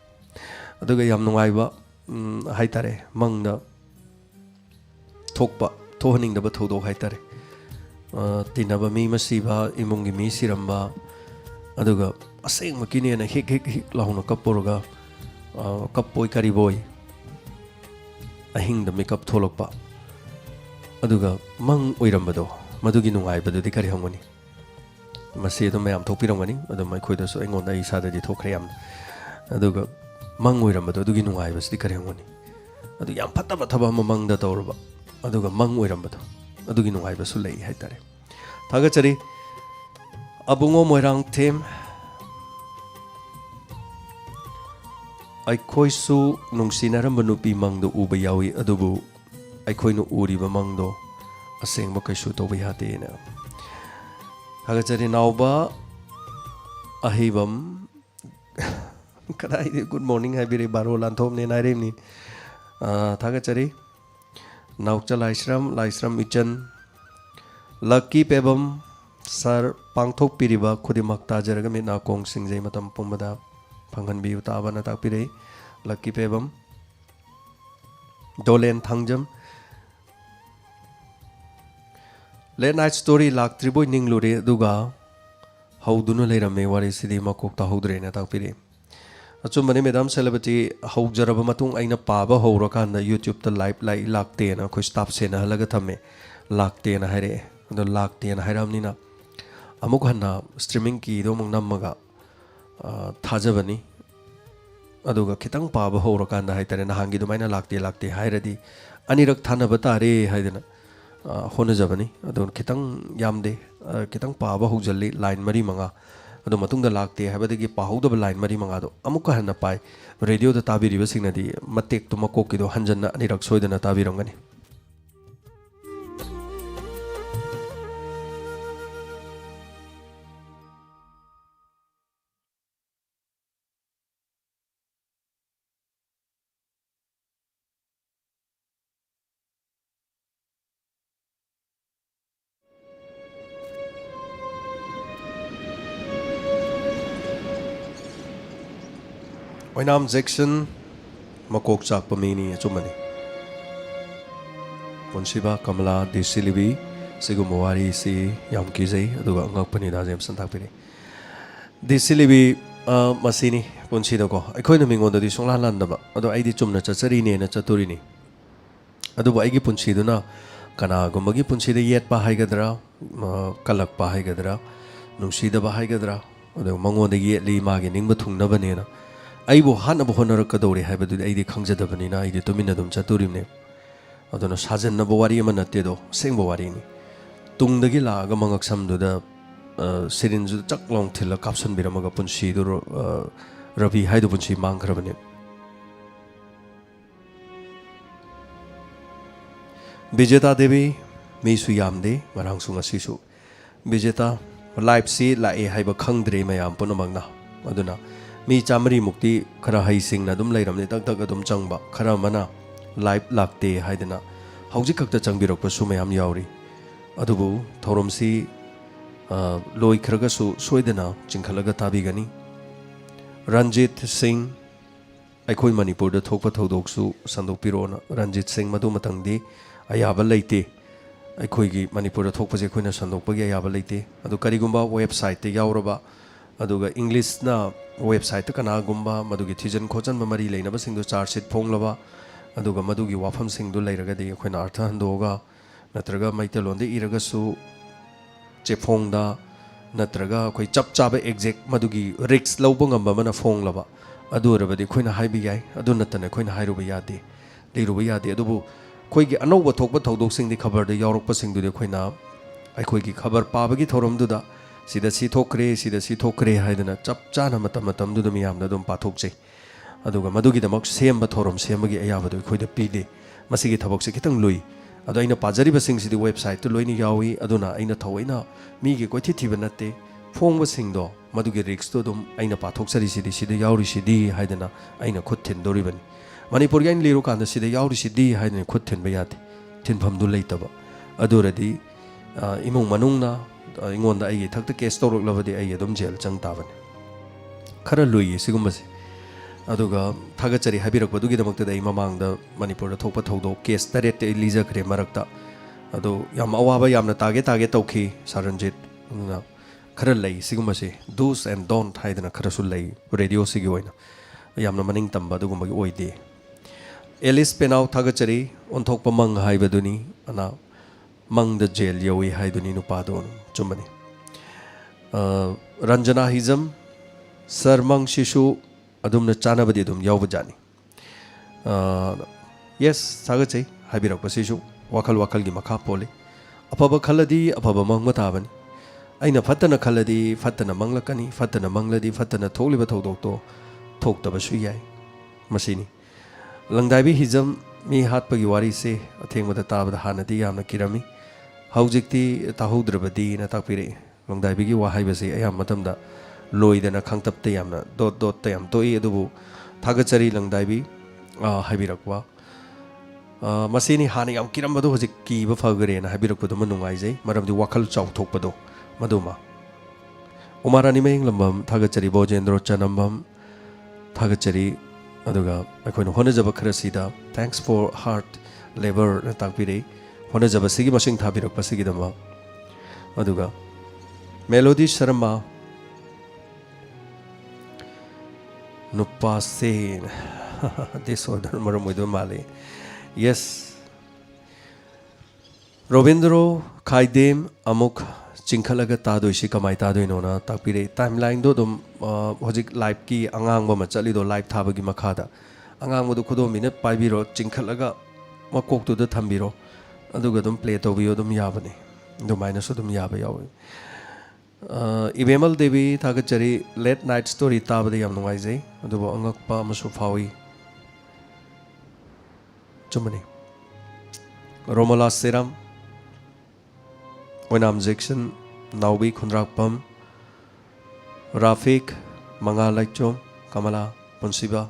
Adugayam Noiva Haitare Mang the Tokpa Toning the Batodo Haitare Tinaba Mima Siva Imungi Misiramba Aduga a same Makini and a hick Launa Kaporoga Kapoi Kariboy I hing the makeup Tolokpa Aduga mang oirambado madugi nungai badu di kari hangani masi do mayam thokpirangani adu mai khoida so engon dai sada di thokre yam aduga mang oirambado adugi nungai bas di kari hangani adu yam phatta thaba mamang da tawrba aduga mang oirambado adugi nungai basu lei haitare thaga chari abungo moirang them ai khoisu nungsinaramba nupi mangdo uba yawi adubu ꯑꯩꯈꯣꯏꯅ ꯎꯔꯤꯕ ꯃꯪꯗꯣ ꯑꯁꯦꯡꯕ ꯀꯩꯁꯨ ꯇꯧꯕ ꯌꯥꯗꯦꯅ ꯊꯥꯒꯠꯆꯔꯤ ꯅꯥꯎꯕ ꯑꯍꯩꯕꯝ ꯀꯗꯥꯏꯗ good morning ꯍꯥꯏꯕꯤꯔꯦ ꯕꯥꯔꯣ ꯂꯥꯟꯊꯣꯛꯅꯦꯅ ꯍꯥꯏꯔꯤꯕꯅꯤ ꯊꯥꯒꯠꯆꯔꯤ ꯅꯥꯎꯆ ꯂꯥꯏꯁ꯭ꯔꯝ ꯏꯆꯟ ꯂꯛꯀꯤ ꯄꯦꯕꯝ ꯁꯔ ꯄꯥꯡꯊꯣꯛꯄꯤꯔꯤꯕ ꯈꯨꯗꯤꯡꯃꯛ ꯇꯥꯖꯔꯒ ꯃꯤꯠ ꯅꯥꯀꯣꯡ ꯁꯤꯡꯖꯩ ꯃꯇꯝ ꯄꯨꯝꯕꯗ ꯐꯪꯍꯟꯕꯤꯌꯨ ꯇꯥꯕꯅ ꯇꯥꯛꯄꯤꯔꯛꯏ ꯂꯛꯀꯤ Pebam Dolen Thangjam Late night story lak triboy ning lure duga haudunu leirame wari sidi makok ta haudre na takpiri achumani madam celebrity haujaraba matung aina paba haurakanda YouTube ta live lai lakte na khoi staff se na halaga thame lakte na haire ado lakte na hairamni na amuk hanna streaming ki do mung namaga thajabani aduga khitang paba haurakanda haitare na hangi do maina lakte hairadi anirak thanaba tare haidana hona jabani adon khitang yamde khitang paba hujali line mari manga ꯑꯗꯨ ꯃꯇꯨꯡꯗ ꯂꯥꯛꯇꯦ ꯍꯥꯏꯕꯗꯒꯤ ꯄꯥꯍꯧꯗꯕ line ꯃꯔꯤ ꯃꯉꯥꯗꯣ ꯑꯃꯨꯛꯀ ꯍꯟꯅ ꯄꯥꯏ ꯔꯦꯗꯤꯑꯣꯗ ꯇꯥꯕꯤꯔꯤꯕꯁꯤꯡꯅꯗꯤ ꯃꯇꯦꯛꯇꯨ ꯃꯀꯣꯛꯀꯤꯗꯣ ꯍꯟꯖꯟꯅ ꯑꯅꯤꯔꯛ ꯁꯣꯏꯗꯅ ꯇꯥꯕꯤꯔꯝꯒꯅꯤ ꯑꯣꯏꯅꯥꯝ ꯖꯦꯛꯁꯟ ꯃꯀꯣꯛ ꯆꯥꯛꯄ ꯃꯤꯅꯤ ꯑꯆꯨꯝꯕꯅꯤ ꯄꯨꯟꯁꯤꯕ ꯀꯃꯂꯥ ꯗꯤꯁꯤꯂꯤꯕꯤ ꯁꯤꯒꯨꯝꯕ ꯋꯥꯔꯤꯁꯤ ꯌꯥꯝ ꯀꯤꯖꯩ ꯑꯗꯨꯒ ꯑꯉꯛꯄꯅꯤ ꯗꯥ ꯖꯦꯝꯁꯟ ꯇꯥꯛꯄꯤꯔꯤ ꯗꯤꯁꯤꯂꯤꯕꯤ ꯃꯁꯤꯅꯤ ꯄꯨꯟꯁꯤꯗꯀꯣ ꯑꯩꯈꯣꯏꯅ ꯃꯤꯉꯣꯟꯗꯗꯤ ꯁꯨꯡꯂꯥꯟ ꯂꯥꯟꯗꯕ ꯑꯗꯣ ꯑꯩꯗꯤ ꯆꯨꯝꯅ ꯆꯠꯆꯔꯤꯅꯦꯅ ꯆꯠꯇꯣꯔꯤꯅꯤ ꯑꯗꯨꯕꯨ ꯑꯩꯒꯤ ꯄꯨꯟꯁꯤꯗꯨꯅ ꯀꯅꯥꯒꯨꯝꯕꯒꯤ ꯄꯨꯟꯁꯤꯗ ꯌꯦꯠꯄ ꯍꯥꯏꯒꯗ꯭ꯔꯥ ꯀꯜꯂꯛꯄ ꯍꯥꯏꯒꯗ꯭ꯔꯥ ꯅꯨꯡꯁꯤꯗꯕ ꯍꯥꯏꯒꯗ꯭ꯔꯥ ꯑꯗꯨꯒ ꯃꯉꯣꯟꯗ ꯌꯦꯠꯂꯤ ꯃꯥꯒꯤ ꯅꯤꯡꯕ ꯊꯨꯡꯅꯕꯅꯦꯅ ꯑꯩꯕꯨ ꯍꯥꯠꯅꯕ ꯍꯣꯠꯅꯔꯛꯀꯗꯧꯔꯦ ꯍꯥꯏꯕꯗꯨꯗꯤ ꯑꯩꯗꯤ ꯈꯪꯖꯗꯕꯅꯤꯅ ꯑꯩꯗꯤ ꯇꯨꯃꯤꯟꯅ ꯑꯗꯨꯝ ꯆꯠꯇꯣꯔꯤꯕꯅꯦ ꯑꯗꯨꯅ ꯁꯥꯖꯟꯅꯕ ꯋꯥꯔꯤ ꯑꯃ ꯅꯠꯇꯦꯗꯣ ꯑꯁꯦꯡꯕ ꯋꯥꯔꯤꯅꯤ ꯇꯨꯡꯗꯒꯤ ꯂꯥꯛꯑꯒ ꯃꯉꯛꯁꯝꯗꯨꯗ ꯁꯤꯔꯤꯟꯖꯨ ꯆꯛ ꯂꯥꯎ ꯊꯤꯜꯂ ꯀꯥꯞꯁꯟꯕꯤꯔꯝꯃꯒ ꯄꯨꯟꯁꯤꯗꯨ ꯔꯕꯤ ꯍꯥꯏꯗꯨ ꯄꯨꯟꯁꯤ ꯃꯥꯡꯈ꯭ꯔꯕꯅꯦ ꯕꯤꯖꯦꯇꯥ ꯗꯦꯕꯤ ꯃꯤꯁꯨ ꯌꯥꯝꯗꯦ ꯉꯔꯥꯡꯁꯨ ꯉꯁꯤꯁꯨ ꯕꯤꯖꯦꯇꯥ ꯂꯥꯏꯐꯁꯤ ꯂꯥꯛꯑꯦ ꯍꯥꯏꯕ ꯈꯪꯗ꯭ꯔꯦ ꯃꯌꯥꯝ ꯄꯨꯝꯅꯃꯛꯅ ꯑꯗꯨꯅ ꯃꯤ 100 ꯃꯨꯛꯇꯤ ꯈꯔ ꯍꯩꯁꯤꯡꯅ ꯑꯗꯨꯝ ꯂꯩꯔꯝꯅꯤ ꯇꯛ ꯇꯛ ꯑꯗꯨꯝ ꯆꯪꯕ ꯈꯔ ꯑꯃꯅ ꯂꯥꯏꯐ ꯂꯥꯛꯇꯦ ꯍꯥꯏꯗꯅ ꯍꯧꯖꯤꯛ ꯈꯛꯇ ꯆꯪꯕꯤꯔꯛꯄꯁꯨ ꯃꯌꯥꯝ ꯌꯥꯎꯔꯤ ꯑꯗꯨꯕꯨ ꯊꯧꯔꯝꯁꯤ ꯂꯣꯏꯈ꯭ꯔꯒꯁꯨ ꯁꯣꯏꯗꯅ ꯆꯤꯡꯈꯠꯂꯒ ꯇꯥꯕꯤꯒꯅꯤ ꯔꯟꯖꯤꯠ ꯁꯤꯡ ꯑꯩꯈꯣꯏ ꯃꯅꯤꯄꯨꯔꯗ ꯊꯣꯛꯄ ꯊꯧꯗꯣꯛꯁꯨ ꯁꯟꯗꯣꯛꯄꯤꯔꯣꯅ ꯔꯟꯖꯤꯠ ꯁꯤꯡ ꯃꯗꯨ ꯃꯇꯪꯗꯤ ꯑꯌꯥꯕ ꯂꯩꯇꯦ ꯑꯩꯈꯣꯏꯒꯤ ꯃꯅꯤꯄꯨꯔꯗ ꯊꯣꯛꯄꯁꯦ ꯑꯩꯈꯣꯏꯅ ꯁꯟꯗꯣꯛꯄꯒꯤ ꯑꯌꯥꯕ ꯂꯩꯇꯦ ꯑꯗꯨ ꯀꯔꯤꯒꯨꯝꯕ ꯋꯦꯕꯁꯥꯏꯠꯇ ꯌꯥꯎꯔꯕ ꯑꯗꯨꯒ ꯏꯪꯂꯤꯁꯅ ꯋꯦꯕꯁꯥꯏꯠꯇ ꯀꯅꯥꯒꯨꯝꯕ ꯃꯗꯨꯒꯤ ꯊꯤꯖꯟ ꯈꯣꯠꯆꯟꯕ ꯃꯔꯤ ꯂꯩꯅꯕꯁꯤꯡꯗꯨ ꯆꯥꯔꯖ ꯁꯤꯠ ꯐꯣꯡꯂꯕ ꯑꯗꯨꯒ ꯃꯗꯨꯒꯤ ꯋꯥꯐꯝꯁꯤꯡꯗꯨ ꯂꯩꯔꯒꯗꯤ ꯑꯩꯈꯣꯏꯅ ꯑꯔꯊ ꯍꯟꯗꯣꯛꯑꯒ ꯅꯠꯇ꯭ꯔꯒ ꯃꯩꯇꯩꯂꯣꯟꯗ ꯏꯔꯒꯁꯨ ꯆꯦꯐꯣꯡꯗ ꯅꯠꯇ꯭ꯔꯒ ꯑꯩꯈꯣꯏ ꯆꯞ ꯆꯥꯕ ꯑꯦꯛꯖꯦꯛ ꯃꯗꯨꯒꯤ ꯔꯤꯛꯁ ꯂꯧꯕ ꯉꯝꯕ ꯑꯃꯅ ꯐꯣꯡꯂꯕ ꯑꯗꯨ ꯑꯣꯏꯔꯕꯗꯤ ꯑꯩꯈꯣꯏꯅ ꯍꯥꯏꯕ ꯌꯥꯏ ꯑꯗꯨ ꯅꯠꯇꯅ ꯑꯩꯈꯣꯏꯅ ꯍꯥꯏꯔꯨꯕ ꯌꯥꯗꯦ ꯂꯤꯔꯨꯕ ꯌꯥꯗꯦ ꯑꯗꯨꯕꯨ ꯑꯩꯈꯣꯏꯒꯤ ꯑꯅꯧꯕ ꯊꯣꯛꯄ ꯊꯧꯗꯣꯛꯁꯤꯡꯗꯤ ꯈꯕꯔꯗ ꯌꯥꯎꯔꯛꯄꯁꯤꯡꯗꯨꯗꯤ ꯑꯩꯈꯣꯏꯅ ꯑꯩꯈꯣꯏꯒꯤ ꯈꯕꯔ ꯄꯥꯕꯒꯤ ꯊꯧꯔꯝꯗꯨꯗ ꯁꯤꯗ ꯁꯤ ꯊꯣꯛꯈ꯭ꯔꯦ ꯁꯤꯗ ꯁꯤ ꯊꯣꯛꯈ꯭ꯔꯦ ꯍꯥꯏꯗꯅ ꯆꯞ ꯆꯥꯅ ꯃꯇꯝꯗꯨꯗ ꯃꯤꯌꯥꯝꯗ ꯑꯗꯨꯝ ꯄꯥꯊꯣꯛꯆꯩ ꯑꯗꯨꯒ ꯃꯗꯨꯒꯤꯗꯃꯛ ꯁꯦꯝꯕ ꯊꯧꯔꯝ ꯁꯦꯝꯕꯒꯤ ꯑꯌꯥꯕꯗꯨ ꯑꯩꯈꯣꯏꯗ ꯄꯤꯗꯦ ꯃꯁꯤꯒꯤ ꯊꯕꯛꯁꯦ ꯈꯤꯇꯪ ꯂꯨꯏ ꯑꯗꯣ ꯑꯩꯅ ꯄꯥꯖꯔꯤꯕꯁꯤꯡꯁꯤꯗꯤ ꯋꯦꯕꯁꯥꯏꯠꯇ ꯂꯣꯏꯅ ꯌꯥꯎꯏ ꯑꯗꯨꯅ ꯑꯩꯅ ꯊꯑꯣꯏꯅ ꯃꯤꯒꯤ ꯀꯣꯏꯊꯤ ꯊꯤꯕ ꯅꯠꯇꯦ ꯐꯣꯡꯕꯁꯤꯡꯗꯣ ꯃꯗꯨꯒꯤ ꯔꯤꯛꯁꯇꯣ ꯑꯗꯨꯝ ꯑꯩꯅ ꯄꯥꯊꯣꯛꯆꯔꯤꯁꯤꯗꯤ ꯁꯤꯗ ꯌꯥꯎꯔꯤꯁꯤꯗꯤ ꯍꯥꯏꯗꯅ ꯑꯩꯅ ꯈꯨꯠ ꯊꯤꯟꯗꯣꯔꯤꯕꯅꯤ ꯃꯅꯤꯄꯨꯔꯒꯤ ꯑꯩꯅ ꯂꯤꯔꯨꯀꯥꯟꯗ ꯁꯤꯗ ꯌꯥꯎꯔꯤꯁꯤꯗꯤ ꯍꯥꯏꯗꯅ ꯈꯨꯠ ꯊꯤꯟꯕ ꯌꯥꯗꯦ ꯊꯤꯟꯐꯝꯗꯨ ꯂꯩꯇꯕ ꯑꯗꯨ ꯑꯣꯏꯔꯗꯤ ꯏꯃꯨꯡ ꯃꯅꯨꯡꯅ ꯑꯩꯉꯣꯟꯗ ꯑꯩꯒꯤ ꯏꯊꯛꯇ ꯀꯦꯁ ꯇꯧꯔꯛꯂꯕꯗꯤ ꯑꯩ ꯑꯗꯨꯝ ꯖꯦꯜ ꯆꯪ ꯇꯥꯕꯅꯤ ꯈꯔ ꯂꯨꯏꯌꯦ ꯁꯤꯒꯨꯝꯕꯁꯦ ꯑꯗꯨꯒ ꯊꯥꯒꯠꯆꯔꯤ ꯍꯥꯏꯕꯤꯔꯛꯄꯗꯨꯒꯤꯗꯃꯛꯇꯗ ꯑꯩ ꯃꯃꯥꯡꯗ ꯃꯅꯤꯄꯨꯔꯗ ꯊꯣꯛꯄ ꯊꯧꯗꯣꯛ ꯀꯦꯁ 8 ꯑꯩ ꯂꯤꯖꯈ꯭ꯔꯦ ꯃꯔꯛꯇ ꯑꯗꯣ ꯌꯥꯝ ꯑꯋꯥꯕ ꯌꯥꯝꯅ ꯇꯥꯒꯦ ꯇꯧꯈꯤ ꯁꯥꯔꯟꯖꯤꯠ ꯑꯗꯨꯅ ꯈꯔ ꯂꯩ ꯁꯤꯒꯨꯝꯕꯁꯦ ꯗꯨꯁ ꯑꯦꯟ ꯗꯣꯟꯠ ꯍꯥꯏꯗꯅ ꯈꯔꯁꯨ ꯂꯩ ꯔꯦꯗꯤꯑꯣꯁꯤꯒꯤ ꯑꯣꯏꯅ ꯌꯥꯝꯅ ꯃꯅꯤꯡ ꯇꯝꯕ ꯑꯗꯨꯒꯨꯝꯕꯒꯤ ꯑꯣꯏꯗꯦ ꯑꯦꯂꯤꯁ ꯄꯦꯅꯥꯎ ꯊꯥꯒꯠꯆꯔꯤ ꯑꯣꯟꯊꯣꯛꯄ ꯃꯪ ꯍꯥꯏꯕꯗꯨꯅꯤ ꯑꯅ ꯃꯪꯗ ꯖꯦꯜ ꯌꯧꯏ ꯍꯥꯏꯗꯨꯅꯤ ꯅꯨꯄꯥꯗꯣ ꯆꯨꯝꯕꯅꯤ ꯔꯟꯖꯅꯥ ꯍꯤꯖꯝ ꯁꯔ ꯃꯪꯁꯤꯁꯨ ꯑꯗꯨꯝꯅ ꯆꯥꯅꯕꯗꯤ ꯑꯗꯨꯝ ꯌꯥꯎꯕ ꯖꯥꯠꯅꯤ ꯌꯦꯁ ꯊꯥꯒꯠꯆꯩ ꯍꯥꯏꯕꯤꯔꯛꯄꯁꯤꯁꯨ ꯋꯥꯈꯜꯒꯤ ꯃꯈꯥ ꯄꯣꯜꯂꯤ ꯑꯐꯕ ꯈꯜꯂꯗꯤ ꯑꯐꯕ ꯃꯪꯕ ꯇꯥꯕꯅꯤ ꯑꯩꯅ ꯐꯠꯇꯅ ꯈꯜꯂꯗꯤ ꯐꯠꯇꯅ ꯃꯪꯂꯛꯀꯅꯤ ꯐꯠꯇꯅ ꯃꯪꯂꯗꯤ ꯐꯠꯇꯅ ꯊꯣꯛꯂꯤꯕ ꯊꯧꯗꯣꯛꯇꯣ ꯊꯣꯛꯇꯕꯁꯨ ꯌꯥꯏ ꯃꯁꯤꯅꯤ ꯂꯪꯗꯥꯏꯕꯤ ꯍꯤꯖꯝ ꯃꯤ ꯍꯥꯠꯄꯒꯤ ꯋꯥꯔꯤꯁꯦ ꯑꯊꯦꯡꯕꯗ ꯇꯥꯕꯗ ꯍꯥꯟꯅꯗꯤ ꯌꯥꯝꯅ ꯀꯤꯔꯝꯃꯤ ꯍꯧꯖꯤꯛꯇꯤ ꯇꯥꯍꯧꯗ꯭ꯔꯕꯗꯤꯅ ꯇꯥꯛꯄꯤꯔꯛꯏ ꯂꯪꯗꯥꯏꯕꯤꯒꯤ ꯋꯥꯍꯩꯕꯁꯤ ꯑꯌꯥꯝꯕ ꯃꯇꯝꯗ ꯂꯣꯏꯗꯅ ꯈꯪꯇꯞꯇ ꯌꯥꯝꯅ ꯗꯣꯠꯇ ꯌꯥꯝ ꯇꯣꯛꯏ ꯑꯗꯨꯕꯨ ꯊꯥꯒꯠꯆꯔꯤ ꯂꯪꯗꯥꯏꯕꯤ ꯍꯥꯏꯕꯤꯔꯛꯄ ꯃꯁꯤꯅꯤ ꯍꯥꯟꯅ ꯌꯥꯝ ꯀꯤꯔꯝꯕꯗꯣ ꯍꯧꯖꯤꯛ ꯀꯤꯕ ꯐꯈ꯭ꯔꯦꯅ ꯍꯥꯏꯕꯤꯔꯛꯄꯗꯨꯃ ꯅꯨꯡꯉꯥꯏꯖꯩ ꯃꯔꯝꯗꯤ ꯋꯥꯈꯜ ꯆꯥꯎꯊꯣꯛꯄꯗꯣ ꯃꯗꯨꯃ ꯎꯃꯥꯔꯥꯅꯤ ꯃꯌꯦꯡꯂꯝꯕꯝ ꯊꯥꯒꯠꯆꯔꯤ ꯕꯣꯖꯦꯟꯗ꯭ꯔꯣ ꯆꯅꯝꯕꯝ ꯊꯥꯒꯠꯆꯔꯤ ꯑꯗꯨꯒ ꯑꯩꯈꯣꯏꯅ ꯍꯣꯠꯅꯖꯕ ꯈꯔꯁꯤꯗ ꯊꯦꯡꯛꯁ ꯐꯣꯔ ꯍꯥꯔꯠ ꯂꯦꯕꯔꯅ ꯇꯥꯛꯄꯤꯔꯛꯏ ꯍꯣꯠꯅꯖꯕꯁꯤꯒꯤ ꯃꯁꯤꯡ ꯊꯥꯕꯤꯔꯛꯄꯁꯤꯒꯤꯗꯃꯛ ꯑꯗꯨꯒ ꯃꯦꯂꯣꯗꯤ ꯁꯔꯃ ꯅꯨꯄꯥꯁꯦ ꯗꯤꯁꯑꯣꯔꯗꯔ ꯃꯔꯝ ꯑꯣꯏꯗꯕ ꯃꯥꯜꯂꯤ ꯌꯦꯁ ꯔꯣꯕꯤꯟꯗ꯭ꯔꯣ ꯈꯥꯏꯗꯦꯝ ꯑꯃꯨꯛ ꯆꯤꯡꯈꯠꯂꯒ ꯇꯥꯗꯣꯏꯁꯤ ꯀꯃꯥꯏ ꯇꯥꯗꯣꯏꯅꯣꯅ ꯇꯥꯛꯄꯤꯔꯛꯏ ꯇꯥꯏꯝꯂꯥꯏꯟꯗꯣ ꯑꯗꯨꯝ ꯍꯧꯖꯤꯛ ꯂꯥꯏꯚꯀꯤ ꯑꯉꯥꯡꯕ ꯑꯃ ꯆꯠꯂꯤꯗꯣ ꯂꯥꯏꯚ ꯊꯥꯕꯒꯤ ꯃꯈꯥꯗ ꯑꯉꯥꯡꯕꯗꯨ ꯈꯨꯗꯣꯝꯕꯤꯅ ꯄꯥꯏꯕꯤꯔꯣ ꯆꯤꯡꯈꯠꯂꯒ ꯃꯀꯣꯛꯇꯨꯗ ꯊꯝꯕꯤꯔꯣ ꯑꯗꯨꯒ ꯑꯗꯨꯝ ꯄ꯭ꯂꯦ ꯇꯧꯕꯤꯌꯣ ꯑꯗꯨꯝ ꯌꯥꯕꯅꯤ ꯑꯗꯨꯃꯥꯏꯅꯁꯨ ꯑꯗꯨꯝ ꯌꯥꯕ ꯌꯥꯎꯏ Ibemal Devi Thagachari late night story tabadi yam nungaijai adubu angakpa amasu fawi chumani Romola Seram Oinam Jackson Naubi Khundrakpam Rafik Mangalaichom Kamala Ponsiba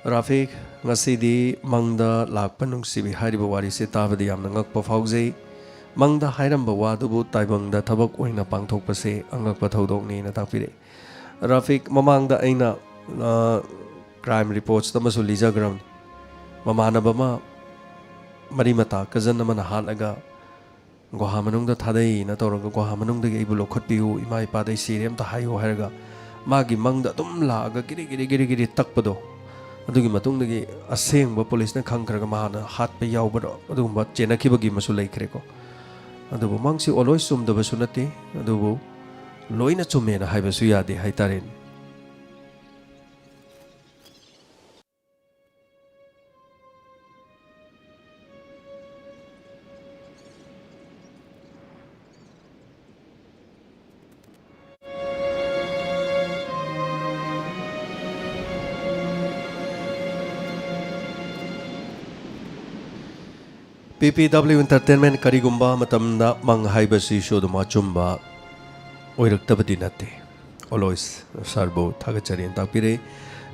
Rafik ngasidi mangda lakpan nungsibi hariba wari se tabadi yam nangakpa faujai Mangda Hiram Bawadubu Taibang da Tabak Wing Pang Tokpase, Angak Patodok Ni Natapire. Rafik Mamangda Aina crime reports the Masu Liza ground. Mamana Bama Marimata, cousin Namana Halaga Gohamanung the Tadei, Natoranga Gohamanung the Ibulo Kotiu, Imai Pade Siriam, the Hayo Herga, Magi Mangda Dumla, Giri Takpado. Adugi matung dagi aseng ba police na khangkar mahana hat pe yaw ba adum ba chena ki bagi masu lai kreko adubu mangsi oloi sum da basu nati adubu loina chumena hai basu yade hai taren PPW Entertainment Karigumba Matamda Mang Haibasi Shoduma Chumba Oiraktabadi Nate Olois Sarbo Thagachari and Tapire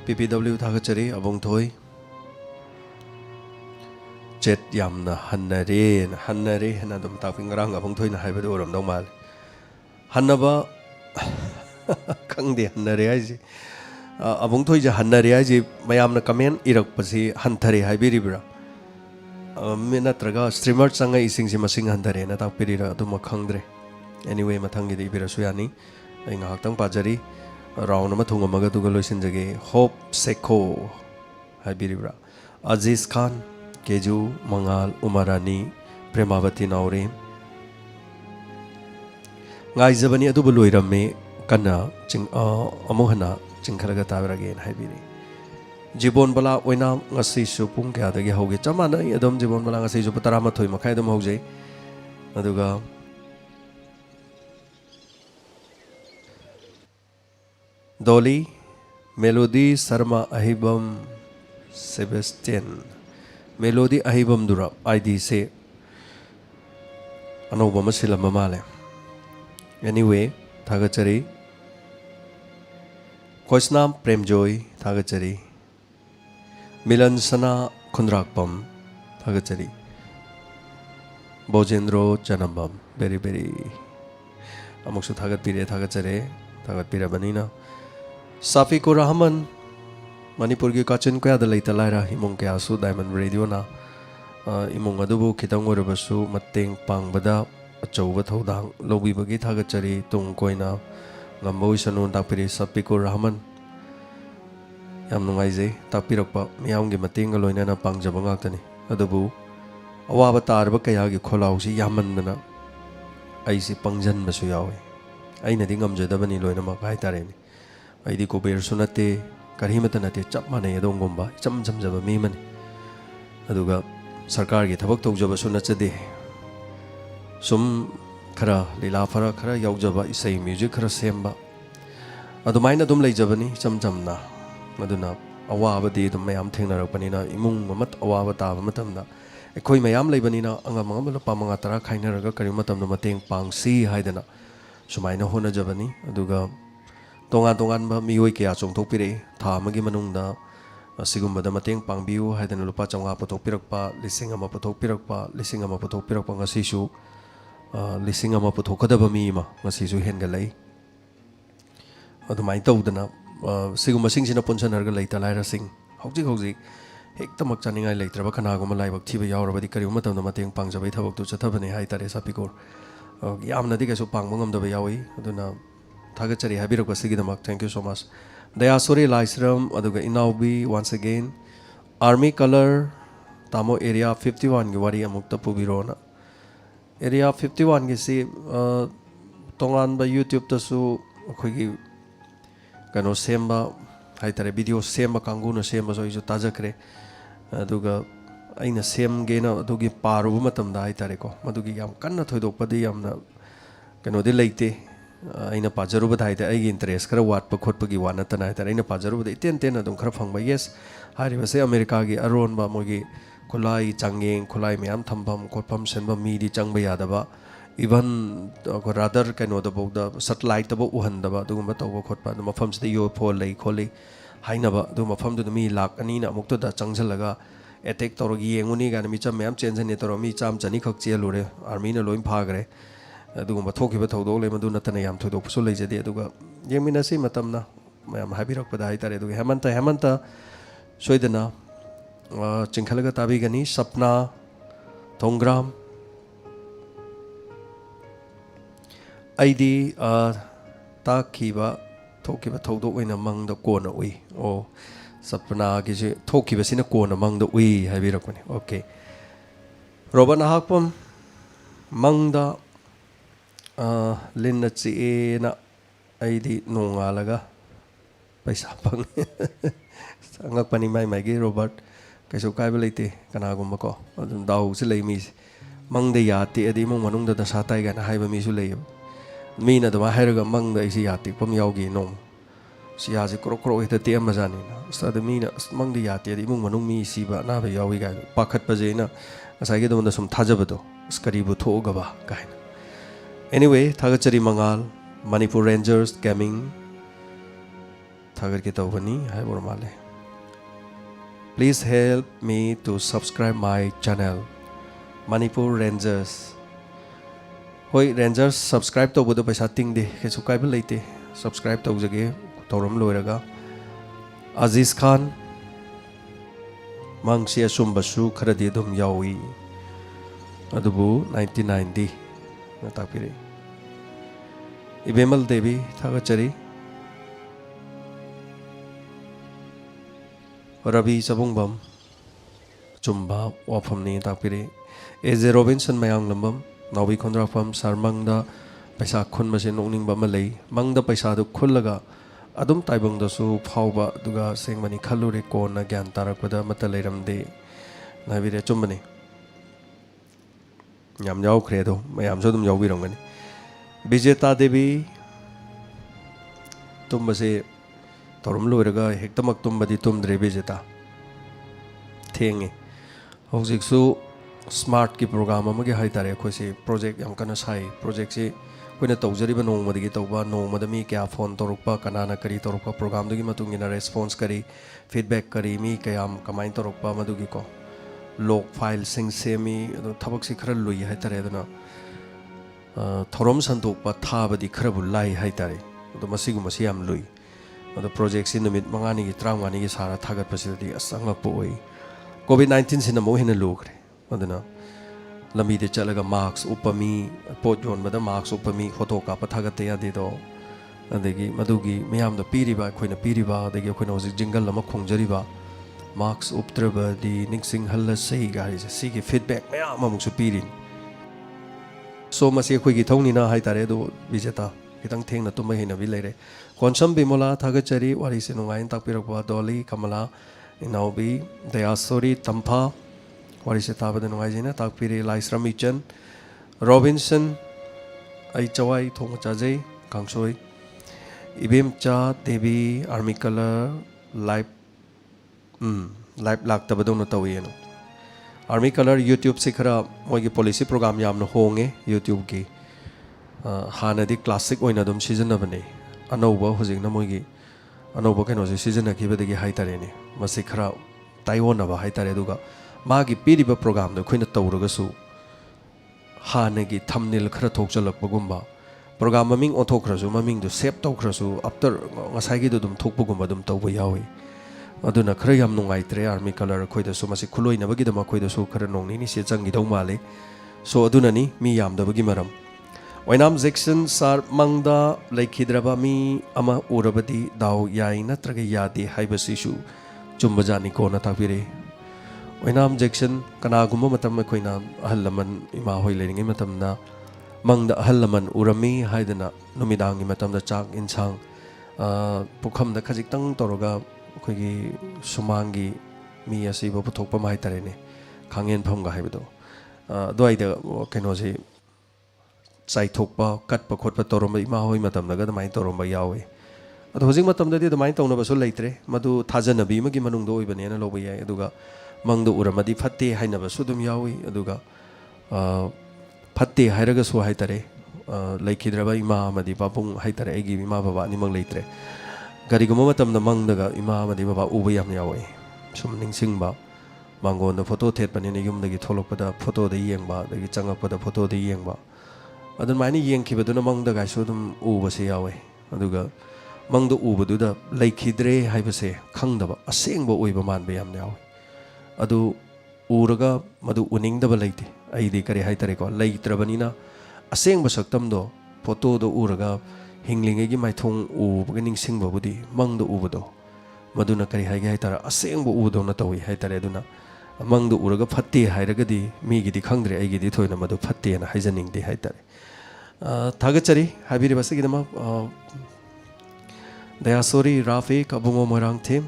PPW Thagachari Abong Toy Jet Yamna Hanare and Hanare and Adam Tapping Rang Abong Toy and Haibadoram Nomal Hanaba Kangdi Hanare Abong Toy Hanare Mayamna Kamen Irak Pasi Hantare Haibiribra Minatraga streamer sanga ising si masing handare na tapirira aduma khangdre anyway mathangi de ibira suyani ai ngahaktang pajari round ma thunga maga duga loisin jage hope sekho habiribra Aziz Khan Keju Mangal Umarani Premavati Naure ngai jabani adu loirame kana ching amohana chingkharaga tabirage habiri Jibon Bala Oina ngasi su pung kya dagi hoge chamana adom Jibon Bala ngasi su patarama thoi makai dum hoje aduga Dolly Melody Sarma Ahibam Sebastian Melody Ahibam Dura ID se Anoba masila mamale anyway Thagachari Koisnam Premjoy Thagachari Milan Sana Kundrakpam Thagachari Bojendro Janambam very Amoksu Thagat Pire Thagachare Thagat Pira Banina Safiko Rahman Manipur Gi Kachin Kya the Laita Laira Himong Kyasu Diamond Radio na Imong Adubu Kitang Urabasu Mateng Pang Bada Achova Thodang Lobi Bagi Thagachari Tung Koina Ngambo Sanu Tapiri Safiko Rahman Yam nungaijai tapirakpa miyamgi matenga loinana pangjaba ngaktani adubu awaba tarba kayagi kholausi yamandana aisi pangjanbasu yawi aina di ngamjadabani loinamak haitareni aidi kober sunate karhimata nate chap manai adongomba chamjaba mimani aduga sarkar gi thabak tawjaba sunachade sum khara lila phara khara yaujaba isai music khara semba adumaina dum leijabani chamjamna Maduna awaba de dum mayam thengnarakpanina imung mamat awaba taba matamda ekhoi mayam leibanina angamangam pamanga tara khainaraga kari matamda mateng pangsi haidana sumaina hona jabani aduga tongan ba mioi kya chongthokpire tha amagi manungda asigumbada mateng pangbiu haidana lupa changa pathokpirakpa lisingama pathokpirakpa lisingama pathokpirakpa ngasisu lisingama pathokadaba mi ma ngasisu hengalai adumai tawdana Siguma sing sina punsan harga laita laira sing hojik hekta mak chaningai leitraba khana goma laibak thiba yaurabadi kari matam na mateng pangjabai thabak tu chathabani hai tare sapikor yamna di kaso pangmangam da yawi aduna thagachari habirak basigi damak thank you so much Dayasuri Laisram aduga inaubi once again Army Color Tamo area 51 gi wari amukta pubirona area 51 gi si tongan ba YouTube tasu khoigi Kano semba haitare video semba kanguna semba so isu tajakre aduga aina sem gena adugi paru matamda haitare ko madugi yam kanna thoidokpadi yamna kano de leite ꯑꯩꯅ ꯄꯥꯖꯔꯨꯕꯗ ꯍꯥꯏꯇꯥꯔꯦ ꯑꯩꯒꯤ interest ꯈꯔ ꯋꯥꯠꯄ ꯈꯣꯠꯄꯒꯤ ꯋꯥ ꯅꯠꯇꯅ ꯍꯥꯏꯇꯥꯔꯦ ꯑꯩꯅ ꯄꯥꯖꯔꯨꯕꯗ ꯏꯇꯦꯟ ꯇꯦꯟꯅ ꯑꯗꯨꯝ ꯈꯔ ꯐꯪꯕ ꯌꯦꯁ ꯍꯥꯏꯔꯤꯕꯁꯦ ꯑꯃꯦꯔꯤꯀꯥꯒꯤ ꯑꯔꯣꯟꯕ ꯃꯣꯏꯒꯤ ꯈꯨꯠꯂꯥꯏ ꯆꯥꯡꯌꯦꯡ ꯈꯨꯠꯂꯥꯏ ꯃꯌꯥꯝ ꯊꯝꯐꯝ ꯈꯣꯠꯐꯝ ꯁꯦꯟꯐꯝ ꯃꯤꯗꯤ ꯆꯪꯕ ꯌꯥꯗꯕ इवन रादर कनोदबौद सैटेलाइट उहनदब तौब खोप मफमद यूएफओ लई खोली हाइनब मफम मी लाख अनी अमुक्तद चंगजलगा एटेक तौर येंगुनी गाना मिचम मैम चेंजने तौर मी चाम चनी खक चेलुरे आर्मी लोन फाग्रे थोखिब थौदोक ले मदु नतन याम थोदोकसु लेजदे येंमिनसी मतमना मैम हाबिरकपदा हाइतारे हेमंत सोइदना चिंखलगा ताबीगनी सपना थोंग्राम अइदी ताखिबा थोखिबा थौदोक ओइना मंगद कोना उई ओ सपना गिजे थोखिबसिना कोना मंगद उई हाबिरकपनि ओके रोबन हाकपम मंगदा लिन चेना अइदी नोंगालगा पैसा फंग संगकपनि माइ माइगी रोबर्ट कैसो काइबा लेते कनागुमको अदुम दाउ से लेमी मंगदे याते अदि मong manungda da satai gana haiba mi su leyo मीन अदमा हैरगा मंगदा इसी याति पम यावगी नोम सियाजे क्रो क्रो हिता ते मजानी ना सद मीन मंगदे याति अदि मुंग मनुंग मी सिबा ना बे यावी गाय पाखत बजेना असागे दमदा सुम थाजबदो स्करीबु थोगबा गायना एनीवे थागचरी मंगाल मणिपुर रेंजर्स गेमिंग थागर के तौबनी हाय बोरमाले please help me to subscribe my channel Manipur rangers होय रेंजर्स सब्सक्राइब तौबदो पैसा तिंगदे केसु काइबा लेते सब्सक्राइब तौजगे तौरम लोइरगा अजीज खान मंगसी असुंबसु खरदि दुम यावी अदुबु 1990 तापिरे इबेमल देवी थागचरी रवि सबुंगबम चुम्बा वाफमनी तापिरे एजे रॉबिन्सन मयांग लंबम नावी खोंद्राफम सारमंगदा पैसा खुनबसे नोनिंग बमलई मंगदा पैसा दु खुलगा अदुम ताइबंगदसु फावबा दुगा सेंगमनी खलुरे कोना ज्ञान तारकपदा मत लेरमदे नाबिरे चुम्बनी याम यावख्रे दो मयामसु दुम यावबिरंगनी विजेता देवी तुमबसे तौरम लोइरगा हेक्तमक तुमबदी तुमद्रे विजेता थेंगे हौजिकसु स्मार्ट की प्रोग्राम अमगे हाइतारे अखोइसे प्रोजेक्ट याम कना साइ प्रोजेक्ट से कोइना तौजरिबा नोंगमदगी तौबा नोंगमदा मी क्या फोन तौरकपा कनाना करी तौरकपा प्रोग्राम दुगी मतुंगिना रेस्पॉन्स करी फीडबैक करी मी कयाम कमाइन तौरकपा मदुगी को लॉग फाइल सिंग सेमी थबक से खरा लुई हाइतारे दना थौरम संतोकपा थाबदी खरबु लाई हाइतारे अदो मसिगुमसी याम लुई अदो प्रोजेक्ट से निमित मंगानी की त्रांगानी की सारा थागतपसिदि असंगपो ओइ कोविड-19 सिना मो हेना लुग्रे अदना लंबीदे चलगा marks Upmi pot योनबदा marks Upmi photo का पथागते यादे दो अदगी मदुगी मयाम द पीरिबा खोइना पीरिबा अदगी खोइना होजि जिंगल लमा खोंजरिबा मार्क्स उपत्रबदी निक्सिंग हल्ल सही गारि सिगी फीडबैक मयाम अमुसु पीरिन सो मसे खोइगी थौनिना हाइतारे दो विजेता खितंग थेंगना तुम हेना बि लेरे कोनसम बिमोला थागचरी वारी से नुगाइन ताकपिरकवा डॉली कमला इनाउबी दयासोरी तंफा वारी से ताबद नुगाइजिना ताकपिरे लाइस्राम इचन रॉबिन्सन आई चवाई थोंग चाजै कांगसोई Ibemcha Devi army colour live लाक्तबदों तौयेनो आर्मी कलर यूट्यूब से खरा मोगी पॉलिसी प्रोग्राम यामनो होंगे यूट्यूब की हानदी क्लासिक ओइना दुम सिजनबने अनौबा होजिंगना मोगी अनौबा कैनोसे सिजनखिबदगी हाइतारेने मसे खरा ताइवोनबा हाइतारे दुगा मागी पीरिबा प्रोग्राम दो खोइना तौरगसु हानगी थंबनेल खरा थोकचलकपगुम्बा प्रोग्राम ममिंग ओथोखरसु ममिंग दो सेव तौखरसु आफ्टर ngसाइगी दो दुम थोकपगुम्बा दुम तौबा यावी अदुना खरा याम नुंगाइत्रे आर्मी कलर खोइदसु मसे खुलोइनबगिदमा खोइदसु खरा नोंनिनि से चंगिदौ माले सो अदुनानी मी यामदबगी मरम ओइनाम जैक्सन सार मंगदा लेखिद्रबा मी अमा उरबदी दाव याई नत्रगे यादे हाइबसिसु चुम्बजानी कोना ताबिरे ओइनाम जैक्सन कनागुम्बा मतम खोइना अहलमन इमा होइ लेरिंगे मतमना मंगदा अहलमन उरमी हाइदना नुमिदांगी मतमदा चाक इंसांग पुखमदा खजिक्तंग तोरगा खोइगी सुमांगी मी असिबो पुथोकपा माइतारेने खांगेन फमगा हाइबदो दोइदा कैनोसे चाइथोकपा कटपा खोटपा तौरम इमा होई मतमदगा दमाइन तौरम यावे अदो होजिक मतमददि दमाइन तौनबसु लेत्रे मदु थाजनबी मगी मनुंग दो ओइबनेना लोब याय अदुगा मंगदो उरमदि फत्ते हाइनबसु दुम यावी अदुगा फत्ते हाइरगसु हाइतरे लेखिद्रबा इमा अमदि पापुंग हाइतरे एगी इमा बाबा निमंग लेत्रे गरिगुम मतमदा मंगदगा इमा अमदि बाबा उबा याम यावे सुम निंगसिंगबा मांगोन फोटो थेटपने युमदगी थोलकपदा फोटो द येंगबा दगी चंगकपदा फोटो द येंगबा अदन माइनी येंखिबदुना मंगदगासु दुम उबसे यावे अदुगा मंगदो उबदुदा लेखिद्रे हाइबसे खंगदबा असेंगबा ओइबा मानबा याम यावे अदु उरगा मदु उनिंगदबा लेते आइदि करे हाइतरेको लेत्रबनिना असेंगबा सक्तमदो फोटो दो उरगा हिंगलिंगेगी माइथोंग उबगा निंगसिंगबबुदि मंगदो उबदो मदुना करी हाइगे हाइतारा असेंगबा उबदोना तौई हाइतारे अदुना मंगदो उरगा फत्ते हाइरगदि मीगिदि खंगद्रे आइगिदि थोइना मदु फत्तेना हाइजनिंगदे हाइतारे थागचरी हाबिरिबसगिदमा दयासोरी राफिक अबुंगो मोरांग थेम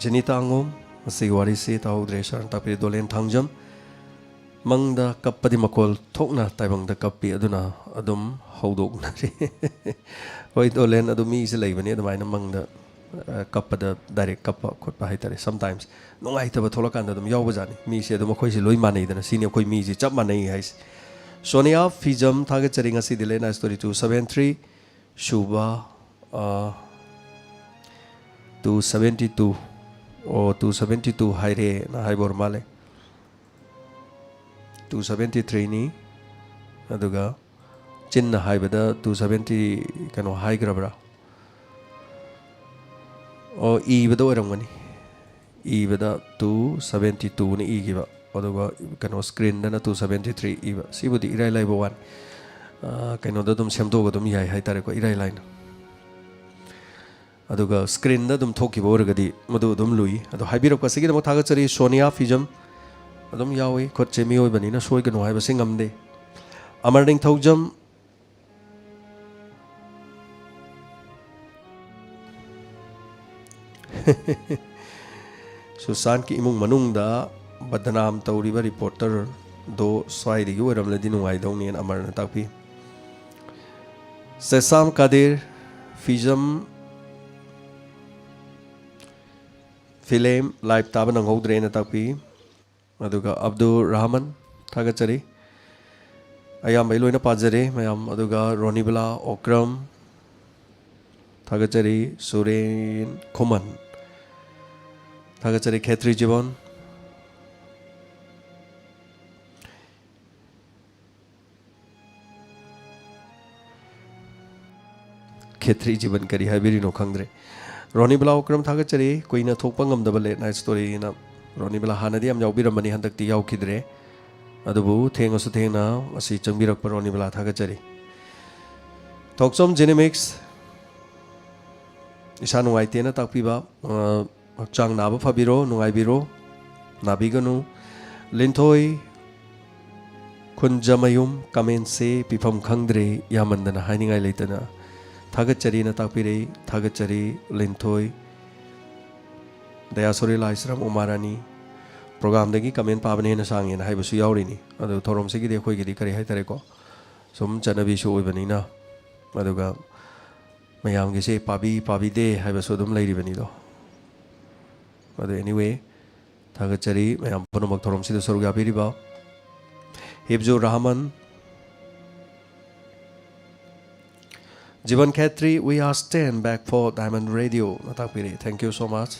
जनिता अंगोम मसी वारी से ताउद्रे शरण तापि दोलेन थांगजम मंगदा कप्पदि मकोल थोकना ताइबंगदा कप्पि अदुना अदुम हौदोकनारि होय दोलेन अदुमी से लेबनि अदुमाइना मंगदा कप्पदा डायरेक्ट कप्पा खोटपा हाइतारे समटाइम्स नोंगाइतबा थोलकांदा अदुम यावबा जानि मी से अदुम अखोइ से लोइ मानैदना सिनि अखोइ मी से चप मानै हाइस सोनिया फिजम थागचरि ngasi दिले ना story 273 शुबा 272 or 272 haire na haibor male 273 ni aduga chinna haibada 270 kano haigrabra o ibada oramgani ibada 272 ni igiba aduga kano screen na 273 iba sibudi irai laibo wan kano da dum semdoga dum yai haitare ko irai laina अदुगा screen दा दुम थोकी बोरगदी मदु दुम Louis अदो हाइबिरक पसिगी दम थागचरी सोनिया फिजम अदम यावे खोचे मी ओइ बनिना सोइगनो हाइबा सिंगमदे अमरनिंग थौजम सुशांत की इमुंग मनुंगदा बदनाम तौरिबा रिपोर्टर दो स्वाइदिगी ओरमलदि नुंगाइदौनि अमरन तापी सेसाम कादिर फिजम फिल्म लाइव ताब नंगौद्रेन तापी अदुगा अब्दुल रहमान थागचरी अयाम लोइना पाजरे मयाम अदुगा रोनिबला ओक्रम थागचरी सुरेन खुमन थागचरी खेत्री जीवन खेत्री जीवन करी हाइबिरी नो खंगद्रे रोनिबला ओक्रम थागचरी कोइना थोकपा ngमदबा लेट नाइट स्टोरी ना रोनिबला हानदि हम याउबिरमनि हंदक्ति याउखिद्रे अदुबु थेंगसु थेंगना असि चंबिरक रोनिबला थागचरी थोकसम जेनेमिक्स इसा नुंगाइतेना ताकपिबा हक्चांग नाबा फाबिरो नुंगाइबिरो नाबिगनु लिंथोय खुंजमयुम कमेंट से पिफम खंगद्रे यामंदना हाइनिंगाइ लेतना थागचरी न ताकपिरे थागचरी लिंथोय दयासोरी लाइसरम उमारानी प्रोग्राम दगी कमेंट पाबने न सांगे न हाइबसु यावरिनी अदु थोरम सेगी दे खोइगिदि करि हाइतरेको सुम चनबीसु ओइबनिना अदुगा मयामगे से पाबी पाबीदे हाइबसु दुम लैरिबनिदो अदु एनीवे थागचरी मयाम पुनमक थोरम सिद सरुग याबिरिबा हिब्जु रहमान जीवन खेत्री we are stand back for Diamond Radio natakpiri thank you so much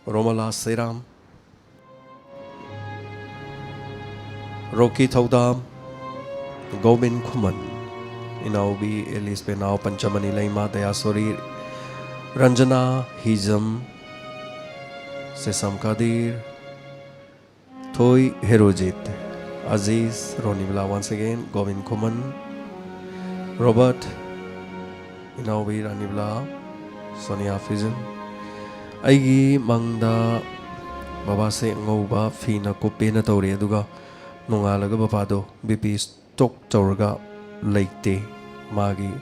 Romala Seram Rocky Thaudam Gomin Kuman Inaubi Elis Benau Panchamani Laima Dayasori Ranjana Hizam Sesam Kadir Toy Herojit Aziz Ronibla once again Govind Kuman Robert Inawi Ranibla Sonia Fizem Aigi Mangda Baba se ngauba fina kopena tawre aduga nongalaga babado BP stock tawraga leite magi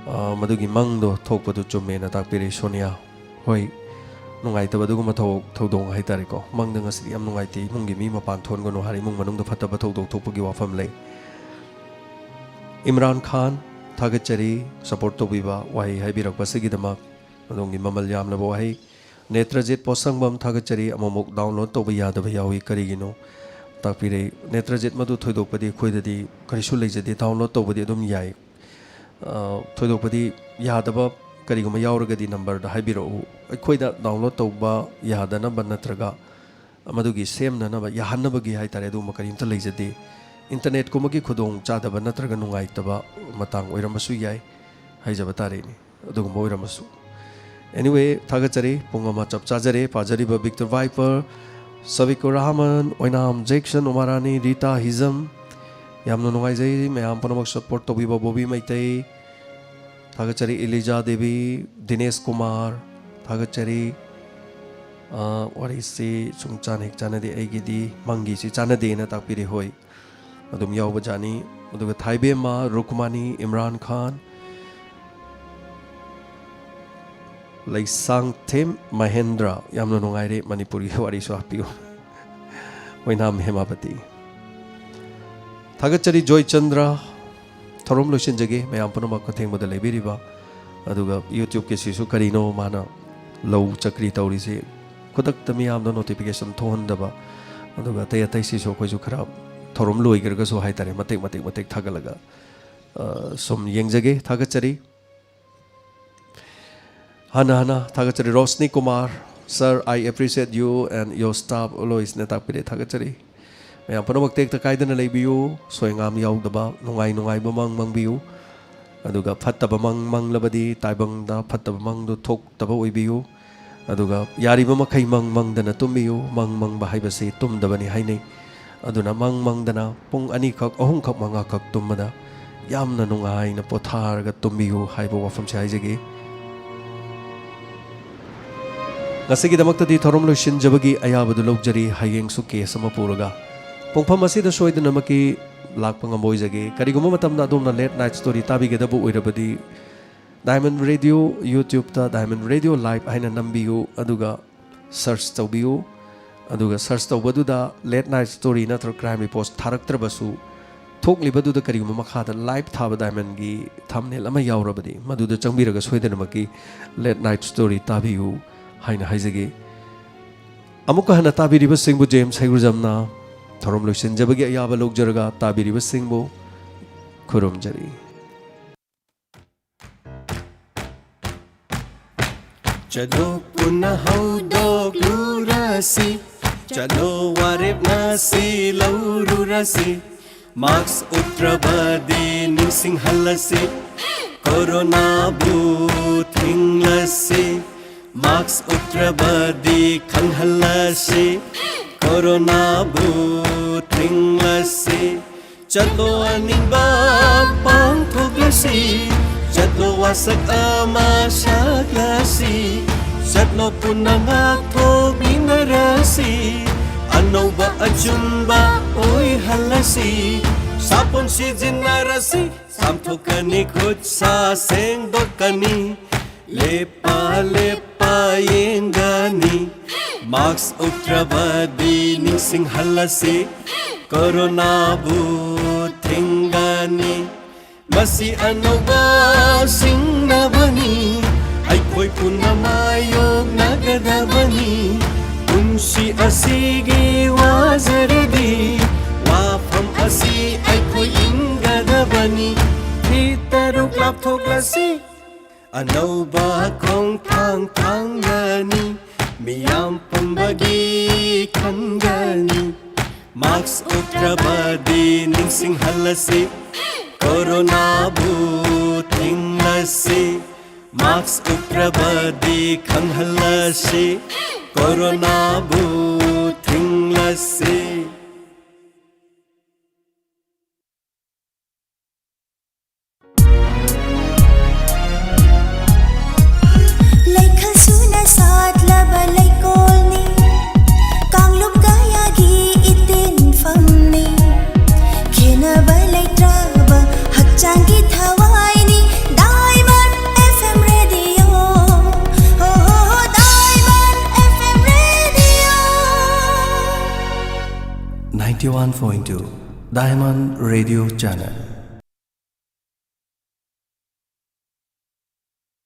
मदुगी मंगदो थोकपदु चुम्मेना ताकपिरे Sonia होय नुंगाइतब Duguma थौदोंग हाइतारेको मंगद ngasi yam nungaiti munggi mi mapan thongono hari mung manung da fataba thodok thokpagi wafam lei Imran Khan thagachari support to biba wahi haibirak pasigi damak adongi mamal yamna bo hai Netrajit posangbam thagachari amamuk download to biya da yawi karigino takpire Netrajit madu thoidokpadi khoidadi karisu leijadi download to badi dum yai thoidokpadi yadaba kariguma yauragadi number da haibiro khoida download tawba yadana banatraga amadugi semna na yahanabagi haitare du makarimta leijade internet kumagi khudong chada banatraga nungai taba matang oiramasu yai haijaba tare ni adugum oiramasu anyway thagachari pungama chap chajare pajari ba Victor Viper Saviko Rahman Oinam Jackson Umarani Rita Hizam yamno nungai jai mayam panamak support to biba Bobby Maitai Thagachari Elija Devi, Dinesh Kumar, Thagachari, what is the Sungchan Hekchanadi Agidi, Mangi, Chanadi na Tapiri Hoi, Madum Yawajani, Madu Thaibema, Rukmani, Imran Khan, like Sang Tim Mahendra, Yamno Nungaire, Manipuri, Wariso Apio, Wainam Hemapati, Thagachari Joy Chandra. Thorom lotion jage mayam pano mak katheng bada lebiriba aduga YouTube ke sisu karino mana low chakri tauri se kodak tami amda notification thon daba aduga tay tay sisu ko ju kharab thorom loi gerga so hai tare matek thagalaga som yengjage thagachari hana thagachari Rosni Kumar sir I appreciate you and your staff always netakpire thagachari mayam panamak tek takaidana leibiu soingam yaudaba nungai bamang mangbiu aduga phattaba mang labadi taibang da phattaba mang do thok taba oibiu aduga yariba makai mang dana tumbiu mang bahaibase tumdabani hainei aduna mang dana pung ani khak ahum khak manga khak tummada yamna nungai na potharga tumbiu haibo wafam se haijege ngasigi damakta di thorom loishin jabagi ayabadu logjari hayeng su case ama puraga Pongpam asida soidanamaki lakpangamoijage kariguma matamna adumna late night story tabigedabu oirabadi Diamond Radio YouTube ta Diamond Radio Live haina nambiu aduga search tawbiu aduga search tawbaduda late night story natra crime reports tharaktrabasu thoklibaduda kariguma makhada live thaba Diamond gi thumbnail ama yaurabadi maduda changbiraga soidanamaki late night story tabiu haina haijage amuka hana tabiriba singbu James Haigurjamna Thorom lotion jabagi ayaba logjarga tabiriba singbo khurumjari Chalo punna haudok lurasi Chalo warib nasi laururasi Max utrabadi ningsing halasi Corona boot hinglasi Max utrabadi khanghalasi Corona butringlasi Chalo aningba pangtuglasi Chalo wasak amasaglasi Chalo punangak minarasi Ano ba ajumba oy halasi Sapon si jinarasi Samthokani kutsa sengdokani Lepa yengani Max utrabadi ningsing halasi Corona butringani Masi anoba singnabani Ay koi punamayog nagadabani Unsi asigi wazaridi Wafam asi ay koi ingadabani Hitaruk lapthoglasi Anoba kong tang-tanggani Miyam pambagi khanggani Max utrabadi ningsing halasi Corona butringlasi Max utrabadi khanghalasi Corona butringlasi Kena balai traba hak canggih Hawaii ni daima 91.2 Diamond Radio Channel.